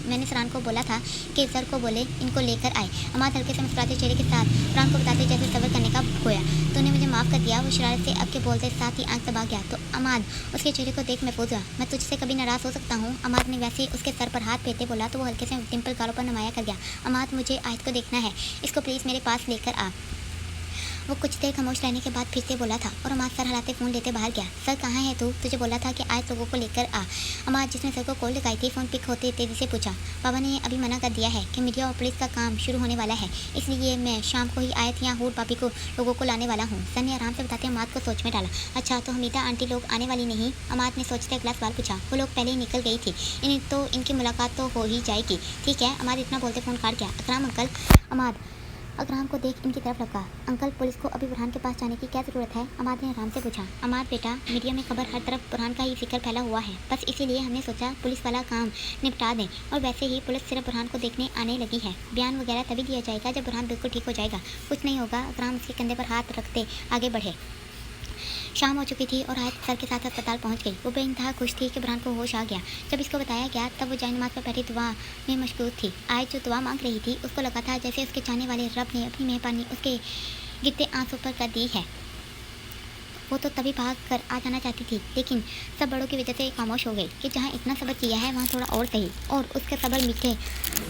मैंने सरान को बोला था कि सर को बोले इनको लेकर आए। अमाद हल्के से मुस्कुराते चेहरे के साथ सरान को बताते जैसे सबर करने का खोया। तूने मुझे माफ़ कर दिया, वो शरारत से अब के बोलते साथ ही आंख दबा गया। तो अमाद, उसके चेहरे को देख महफूज हुआ। मैं तुझसे कभी नाराज़ हो सकता हूँ? अमाद ने वैसे ही उसके सर पर हाथ फेरते बोला तो वो हल्के से डिम्पल गालों पर नुमाया कर गया। अमाद, मुझे आयत को देखना है, इसको प्लीज़ मेरे पास लेकर आ। वो कुछ देर खामोश रहने के बाद फिर से बोला था और अमाद सर हिलाते फ़ोन लेते बाहर गया। सर कहाँ है तू? तुझे बोला था कि आयत लोगों को लेकर आ। अमाद, जिसने सर को कॉल लगाई थी, फ़ोन पिक होते तेज़ी से पूछा। बाबा ने अभी मना कर दिया है कि मीडिया और पुलिस का काम शुरू होने वाला है, इसलिए मैं शाम को ही आयत या हूर पापी को लोगों को लाने वाला हूँ। सर ने आराम से बताते अमाद को सोच में डाला। अच्छा, तो हमीदा आंटी लोग आने वाली नहीं? अमाद ने सोचते अगला सवाल पूछा। वो लोग पहले ही निकल गई थी, इनकी मुलाकात तो हो ही जाएगी। ठीक है, अमाद इतना बोलते फ़ोन काट गया। अकराम अंकल। अमाद अकराम को देख इनकी तरफ लगा। अंकल, पुलिस को अभी बुरहान के पास जाने की क्या ज़रूरत है? अमाद ने आराम से पूछा। अमाद बेटा, मीडिया में खबर हर तरफ बुरहान का ही जिक्र फैला हुआ है, बस इसीलिए हमने सोचा पुलिस वाला काम निपटा दें। और वैसे ही पुलिस सिर्फ बुरहान को देखने आने लगी है। बयान वगैरह तभी दिया जाएगा जब बुरहान बिल्कुल ठीक हो जाएगा। कुछ नहीं होगा। अकराम उसके कंधे पर हाथ रखते आगे बढ़े। शाम हो चुकी थी और आयत सर के साथ अस्पताल पहुंच गई। वो बेइंतहा खुश थी कि बुरहान को होश आ गया। जब इसको बताया गया तब वो जायनमाज़ पर बैठी दुआ में मशगूल थी। आयत जो दुआ मांग रही थी, उसको लगा था जैसे उसके चाहने वाले रब ने अपनी मेहरबानी उसके गिरते आंसू पर कर दी है। वो तो तभी भाग कर आ जाना चाहती थी, लेकिन सब बड़ों की वजह से खामोश हो गई कि जहाँ इतना सब्र किया है वहाँ थोड़ा और सही। और उसका सब्र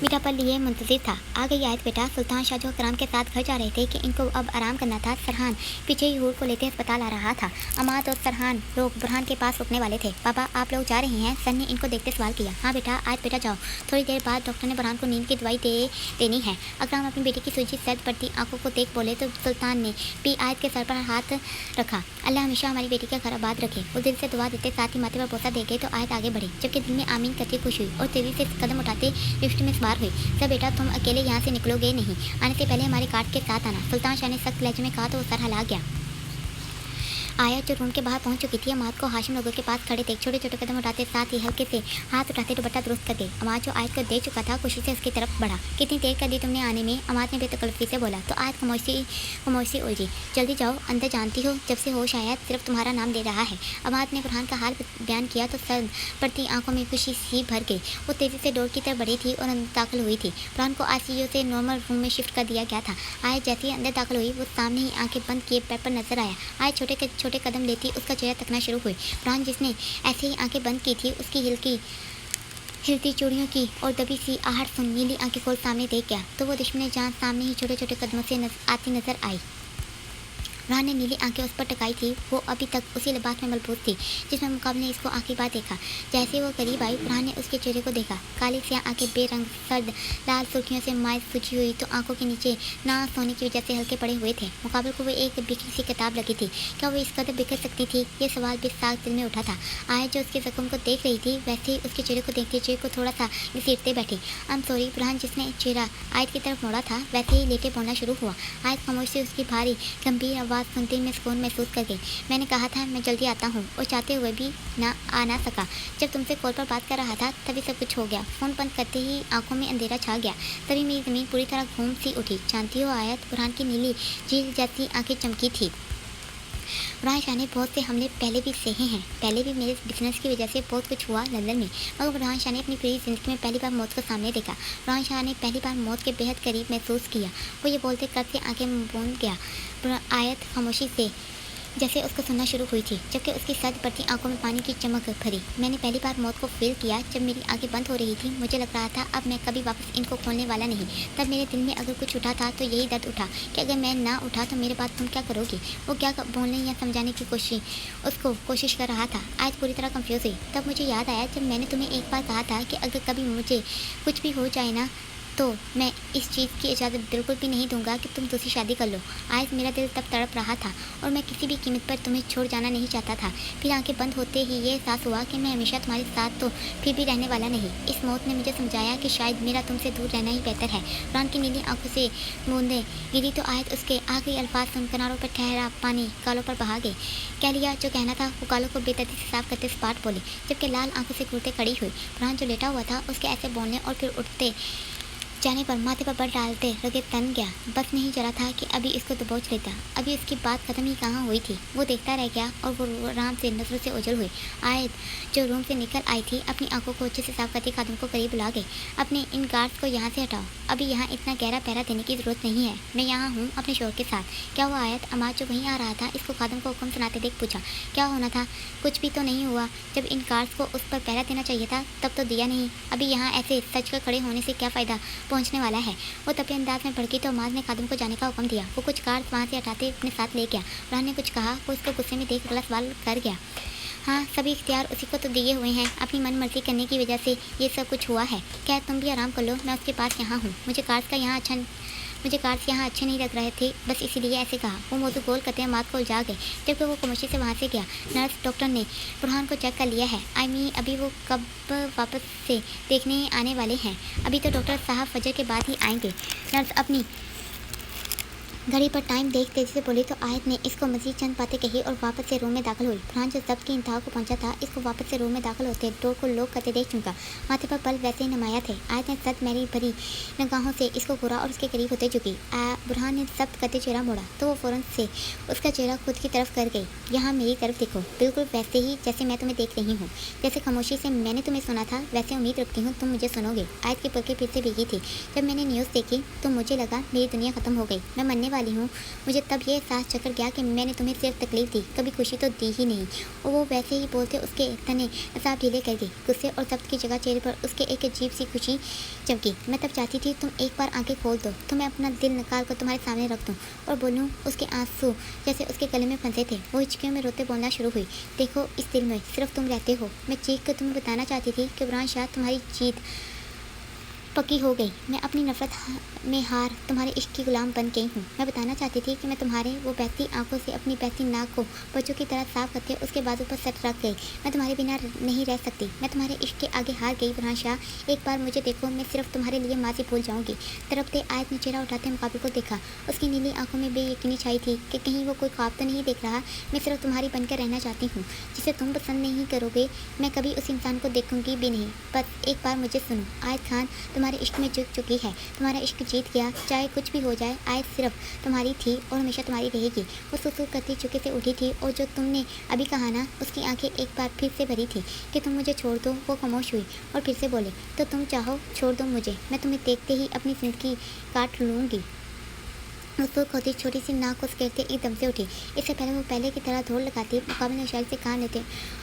मीठा पल लिए मुंतज़िर था। आ गई आयत बेटा। सुल्तान शाह जो कराम के साथ घर जा रहे थे कि इनको अब आराम करना था, सरहान पीछे ही हूर को लेते अस्पताल आ रहा था। अमाद और सरहान लोग बुरहान के पास रुकने वाले थे। पापा, आप लोग जा रहे हैं? सर ने इनको देखते सवाल किया। हाँ बेटा, आयत बेटा जाओ। थोड़ी देर बाद डॉक्टर ने बुरहान को नींद की दवाई देनी है। अकराम अपनी बेटी की सूजी सर्द पड़ती आंखों को देख बोले तो सुल्तान ने भी आयत के सर पर हाथ रखा। अल्लाह हमेशा हमारी बेटी का घर आबाद रखे। वो दिल से दुआ देते साथ ही माथे पर बोसा दे गए तो आयत आगे बढ़ी, जबकि दिल में आमीन करती खुश हुई और तेजी से कदम उठाते लिफ्ट में सवार हुई। सर बेटा, तुम अकेले यहाँ से निकलोगे नहीं, आने से पहले हमारे कार्ड के साथ आना, सुल्तान शाह ने सख्त लहजे में कहा तो वो सर हिला गया। आयत जो रूम के बाहर पहुंच चुकी थी, अमाद को हाशिम लोगों के पास खड़े थे। छोटे छोटे कदम उठाते साथ ही हल्के से हाथ उठाते दुपट्टा दुरुस्त कर दे। अमाद जो आयत को देख चुका था, खुशी से उसकी तरफ बढ़ा। कितनी देर कर दी तुमने आने में? अमाद ने बेतकल्लुफ़ी से बोला। तो आयत खामोशी उलझी। जल्दी जाओ अंदर, जानती हो जब से होश आया सिर्फ तुम्हारा नाम ले रहा है। अमाद ने बुरहान का हाल बयान किया तो सर पड़ती आंखों में खुशी सी भर गई। वो तेज़ी से डोर की तरफ बढ़ी थी और अंदर दाखिल हुई थी। बुरहान को आईसीयू से नॉर्मल रूम में शिफ्ट कर दिया गया था। आयत जैसे ही अंदर दाखिल हुई, वो सामने ही आंखें बंद किए बेड पर नजर आया। आयत छोटे कदम लेती उसका चेहरा तकना शुरू हुई। बुरहान जिसने ऐसे ही आंखें बंद की थी, उसकी हिलती चूड़ियों की और दबी सी आहट सुन नीली आंखें खोल सामने देख गया तो वो दुश्मन जान सामने ही छोटे छोटे कदमों से आती नजर आई। बुरहान ने नीली आंखें उस पर टकाई थी। वो अभी तक उसी लिबास में मलबूस थी जिसमें मुकाबले ने इसको आखिरी बार देखा। जैसे वो करीब आई, बुरहान ने उसके चेहरे को देखा। काली से आंखें बेरंग सर्द लाल सुर्खियों से माय सूखी हुई तो आंखों के नीचे ना सोने की वजह से हल्के पड़े हुए थे। मुकाबले को वो एक बिखरी सी किताब लगी थी। क्या वो इस कदर बिखर सकती थी? ये सवाल भी साग दिल में उठा था। आयत जो उसके जख्म को देख रही थी, वैसे ही उसके चेहरे को देखते चेहरे को थोड़ा सा घसीटते बैठी। I am sorry. बुरहान जिसने चेहरा आयत की तरफ मोड़ा था, वैसे ही लेटे बोलना शुरू हुआ। आयत खामोश से उसकी भारी गंभीर आवाज़ आवाज़ सुनते ही मैं सुकून महसूस कर गई। मैंने कहा था मैं जल्दी आता हूँ और चाहते हुए भी आ ना सका। जब तुमसे कॉल पर बात कर रहा था तभी सब कुछ हो गया। फ़ोन बंद करते ही आंखों में अंधेरा छा गया। तभी मेरी ज़मीन पूरी तरह घूम सी उठी। जानती हो आयत, बुरहान की नीली झील जैसी आंखें चमकी थी। बुरहान शाह ने बहुत से हमले पहले भी सहे हैं। पहले भी मेरे बिजनेस की वजह से बहुत कुछ हुआ लंदन में, मगर बुरहान शाह ने अपनी पूरी ज़िंदगी में पहली बार मौत को सामने देखा। बुरहान शाह ने पहली बार मौत के बेहद करीब महसूस किया। वो ये बोलते कब से आंखें बूंद गया। आयत खामोशी से जैसे उसको सुनना शुरू हुई थी, जबकि उसकी सद बढ़ती आंखों में पानी की चमक भरी। मैंने पहली बार मौत को फील किया जब मेरी आंखें बंद हो रही थी। मुझे लग रहा था अब मैं कभी वापस इनको खोलने वाला नहीं। तब मेरे दिल में अगर कुछ उठा था तो यही दर्द उठा कि अगर मैं ना उठा तो मेरे बाद तुम क्या करोगी। वो क्या बोलने या समझाने की कोशिश कर रहा था। आज पूरी तरह कंफ्यूज हुई। तब मुझे याद आया जब मैंने तुम्हें एक बार कहा था कि अगर कभी मुझे कुछ भी हो जाए ना तो मैं इस चीज़ की इजाज़त बिल्कुल भी नहीं दूंगा कि तुम दूसरी शादी कर लो। आज मेरा दिल तब तड़प रहा था और मैं किसी भी कीमत पर तुम्हें छोड़ जाना नहीं चाहता था। फिर आंखें बंद होते ही ये एहसास हुआ कि मैं हमेशा तुम्हारे साथ तो फिर भी रहने वाला नहीं। इस मौत ने मुझे समझाया कि शायद मेरा तुमसे दूर रहना ही बेहतर है। बुरहान की नीली आंखों से बूंदें गिरी तो आयत उसके आखिरी अल्फाज सुन किनारों पर ठहरा पानी गालों पर बहा गए। कह लिया जो कहना था। वो गालों को बेतरतीब से साफ करते सपाट बोले, जबकि लाल आंखों से घूरते खड़ी हुई। बुरहान जो लेटा हुआ था उसके ऐसे बोलने और फिर उठते जाने पर माथे पर बल डालते रगे तन गया। बस नहीं चला था कि अभी इसको दबोच लेता। अभी उसकी बात खत्म ही कहाँ हुई थी। वो देखता रह गया और वो आराम से नजरों से ओझल हुई। आयत जो रूम से निकल आई थी अपनी आंखों को अच्छे से साफ करती खादम को करीब बुला गई। अपने इन गार्ड्स को यहाँ से हटाओ। अभी यहाँ इतना गहरा पहरा देने की जरूरत नहीं है। मैं यहाँ हूँ अपने शोर के साथ। क्या हुआ आयत? अमाज जो वहीं आ रहा था इसको खादम को हुक्म सुनाते देख पूछा। क्या होना था? कुछ भी तो नहीं हुआ। जब इन गार्ड्स को उस पर पहरा देना चाहिए था तब तो दिया नहीं। अभी यहाँ ऐसे सच कर खड़े होने से क्या फ़ायदा पहुँचने वाला है। वो तभी अंदाज में भड़की तो अमाज ने खादम को जाने का हुक्म दिया। वो कुछ गार्ड्स वहाँ से हटाते अपने साथ ले गया। बुरहान ने कुछ कहा। वो इसको गुस्से में देख अगला सवाल कर गया। हाँ, सभी इख्तियार उसी को तो दिए हुए हैं। अपनी मन मर्जी करने की वजह से ये सब कुछ हुआ है। क्या तुम भी आराम कर लो, मैं उसके पास यहाँ हूँ। मुझे कार्ड्स यहाँ अच्छे नहीं लग रहे थे, बस इसीलिए ऐसे कहा। वो मौजू गोल करते अमाज को उलझा गए जबकि वो खामोशी से वहाँ से गया। नर्स डॉक्टर ने बुरहान को चेक कर लिया है। अभी वो कब वापस से देखने आने वाले हैं? अभी तो डॉक्टर साहब फजर के बाद ही आएंगे। नर्स अपनी घड़ी पर टाइम देख तेजी से बोली तो आयत ने इसको मजीद चंद बातें कही और वापस से रूम में दाखिल हुई। बुरहान जो जब्त की इंतहा को पहुंचा था इसको वापस से रूम में दाखिल होते डोर को लॉक करते देख चुका। माथे पर बल वैसे ही नमाया थे। आयत ने सद मैरी भरी निगाहों से इसको घूरा और उसके करीब होते झुकी। बुरहान ने जब्त करते चेहरा मोड़ा तो वो फ़ौरन से उसका चेहरा खुद की तरफ कर गई। यहाँ मेरी तरफ देखो, बिल्कुल वैसे ही जैसे मैं तुम्हें देख रही हूँ। जैसे खामोशी से मैंने तुम्हें सुना था वैसे उम्मीद रखती हूँ तुम मुझे सुनोगे। आयत की पलकें फिर से भीगी थी। जब मैंने न्यूज़ देखी तो मुझे लगा मेरी दुनिया ख़त्म हो गई, मैं मरने वाली हूँ। मुझे तब ये एहसास चकर गया कि मैंने तुम्हें सिर्फ तकलीफ दी, कभी खुशी तो दी ही नहीं। और वो वैसे ही बोलते उसके तने असाब ढीले कर गई। गुस्से और जब्त की जगह चेहरे पर उसके एक अजीब सी खुशी चमकी। मैं तब चाहती थी तुम एक बार आंखें खोल दो तो मैं अपना दिल निकाल कर तुम्हारे सामने रख दूँ और बोलूँ। उसके आंसू जैसे उसके गले में फंसे थे। वो हिचकियों में रोते बोलना शुरू हुई। देखो, इस दिल में सिर्फ तुम रहते हो। मैं चीख कर तुम्हें बताना चाहती थी कि बुरहान शाह तुम्हारी जीत पक्की हो गई। मैं अपनी नफरत में हार तुम्हारे इश्क की गुलाम बन गई हूँ। मैं बताना चाहती थी कि मैं तुम्हारे वो बहती आंखों से अपनी बहती नाक को बच्चों की तरह साफ करके उसके बाजू पर सट रख गई। मैं तुम्हारे बिना नहीं रह सकती। मैं तुम्हारे इश्क के आगे हार गई। बुरहान शाह, एक बार मुझे देखो, मैं सिर्फ तुम्हारे लिए माजी भूल जाऊँगी। तड़पते आयत ने चेहरा उठाते मुकाबिल को देखा। उसकी नीली आंखों में बेयकीनी छाई थी कि कहीं वो कोई ख्वाब तो नहीं देख रहा। मैं सिर्फ तुम्हारी बनकर रहना चाहती हूँ जिसे तुम पसंद नहीं करोगे। मैं कभी उस इंसान को देखूंगी भी नहीं। बस एक बार मुझे सुनो। आयत खान तुम्हारे इश्क में झुक चुकी है। तुम्हारा इश्क जीत गया, चाहे कुछ भी हो जाए। आयत सिर्फ तुम्हारी थी और हमेशा तुम्हारी रहेगी। वो सुसु करती चुके से उठी थी और जो तुमने अभी कहा ना, उसकी आंखें एक बार फिर से भरी थी कि तुम मुझे छोड़ दो। वो खामोश हुई और फिर से बोले, तो तुम चाहो छोड़ दो मुझे, मैं तुम्हें देखते ही अपनी ज़िंदगी काट लूँगी। उसको खोती छोटी सी नाक को स्केरते एकदम से उठी। इससे पहले वो पहले की तरह दौड़ लगाती मुकाबले में शायद से कान लेते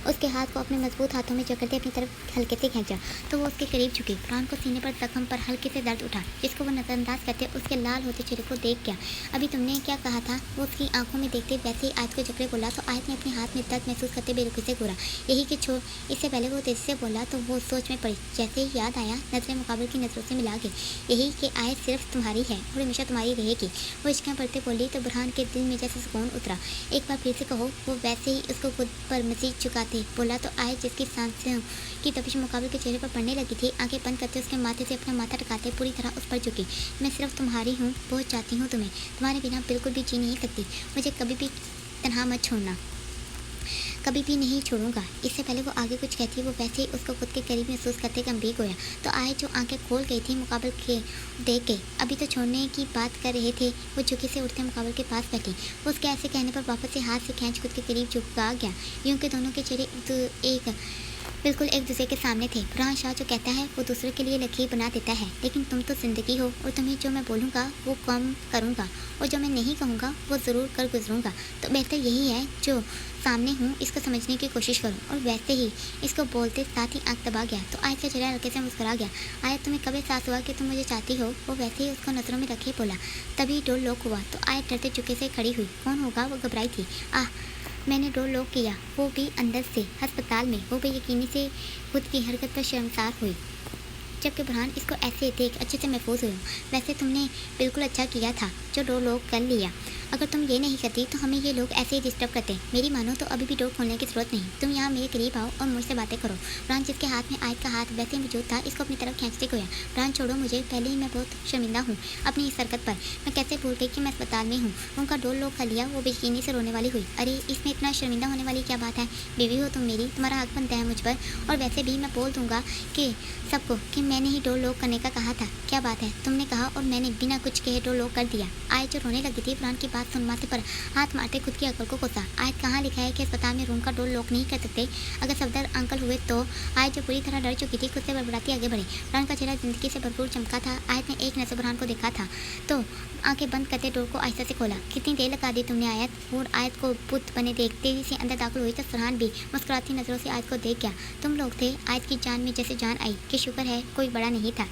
उसके हाथ को अपने मजबूत हाथों में जकड़ते अपनी तरफ हल्के से खींचा तो वो उसके करीब झुकी। बुरहान को सीने पर जख्म पर हल्के से दर्द उठा जिसको वो नज़रअंदाज करते उसके लाल होते चेहरे को देख गया। अभी तुमने क्या कहा था? वो उसकी आंखों में देखते वैसे ही आयत को जकड़े बोला तो आयत ने अपने हाथ में दर्द महसूस करते बेरुखी से घूरा। यही कि छोड़। इससे पहले वो तेजी से बोला तो वो सोच में पड़ी। जैसे ही याद आया नजरें मुकाबले की नजरों से मिला गई। यही कि आयत सिर्फ तुम्हारी है और हमेशा तुम्हारी रहेगी। वो इश्क़ें पढ़ते बोली तो बुरहान के दिल में जैसे सुकून उतरा। एक बार फिर से कहो। वो वैसे ही उसको खुद पर मज़ीद झुकाते बोला तो आयत जिसकी सांसों की तपिश मुकाबिल के चेहरे पर पड़ने लगी थी, आंखें बंद करते उसके माथे से अपना माथा टकाते पूरी तरह उस पर झुकी। मैं सिर्फ तुम्हारी हूँ, बहुत चाहती हूँ तुम्हें, तुम्हारे बिना बिल्कुल भी जी नहीं सकती, मुझे कभी भी तन्हा मत छोड़ना। कभी भी नहीं छोड़ूंगा। इससे पहले वो आगे कुछ कहती वो वैसे ही उसको खुद के करीब महसूस करते गंभीर होया। तो आए जो आंखें खोल गई थी मुकाबल के देख के, अभी तो छोड़ने की बात कर रहे थे। वो झुके से उठते मुकाबल के पास बैठी। वो उसके ऐसे कहने पर वापस से हाथ से खींच खुद के करीब झुका गया। यूं के दोनों के चेहरे बिल्कुल एक दूसरे के सामने थे। बुरहान शाह जो कहता है वो दूसरे के लिए लकीर बना देता है, लेकिन तुम तो ज़िंदगी हो और तुम्हें जो मैं बोलूँगा वो कम करूँगा और जो मैं नहीं कहूँगा वो ज़रूर कर गुजरूँगा। तो बेहतर यही है जो सामने हूँ इसको समझने की कोशिश करो। और वैसे ही इसको बोलते साथ ही आँख दबा गया। तो आयत का चेहरा हल्के से मुस्कुरा गया। आयत तुम्हें कब एहसास हुआ कि तुम मुझे चाहती हो? वो वैसे ही उसको नज़रों में रखे बोला। तभी डोर लॉक हुआ तो आयत डरते चुके से खड़ी हुई। कौन होगा? वो घबराई थी। मैंने डोर लॉक किया, वो भी अंदर से। अस्पताल में वो बेयकीनी से खुद की हरकत पर शर्मसार हुई, जबकि बुरहान इसको ऐसे देख अच्छे से महफूज हुआ। वैसे तुमने बिल्कुल अच्छा किया था जो डोर लॉक कर लिया। अगर तुम ये नहीं करती तो हमें ये लोग ऐसे ही डिस्टर्ब करते। मेरी मानो तो अभी भी डोर खोलने की ज़रूरत नहीं। तुम यहाँ मेरे करीब आओ और मुझसे बातें करो। बुरहान जिसके हाथ में आयत का हाथ वैसे मौजूद था इसको अपनी तरफ खींचते गया। बुरहान छोड़ो मुझे, पहले ही मैं बहुत शर्मिंदा हूँ अपनी इस हरकत पर। मैं कैसे भूल गई कि मैं अस्पताल में हूँ। उनका डोर लॉक कर लिया। वो बेयकीनी से रोने वाली हुई। अरे इसमें इतना शर्मिंदा होने वाली क्या बात है? बीवी हो तुम मेरी, तुम्हारा हक बनता है मुझ पर। और वैसे भी मैं बोल दूंगा कि सबको कि मैंने ही डोर लॉक करने का कहा था। क्या बात है, तुमने कहा और मैंने बिना कुछ कहे डोर लॉक कर दिया। आयत जो रोने लगी थी बुरहान की बात सुन माथे पर हाथ मारते खुद की अकल को कोसा। आयत कहाँ लिखा है कि अस्पताल में रूम का डोर लॉक नहीं कर सकते? अगर सफदर अंकल हुए तो? आयत जो पूरी तरह डर चुकी थी खुद से बड़बड़ाती आगे बढ़ी। बुरहान का चेहरा जिंदगी से भरपूर चमका था। आयत ने एक नजर बुरहान को देखा था तो आंखें बंद करते डोर को आहिस्ता से खोला। कितनी देर लगा दी तुमने आयत? और आयत को बुत बने देख तेजी से अंदर दाखिल हुई तो फरहान भी मुस्कुराती नजरों से आयत को देख गया। तुम लोग थे? आयत की जान में जैसे जान आई कि शुक्र है कोई बड़ा नहीं था।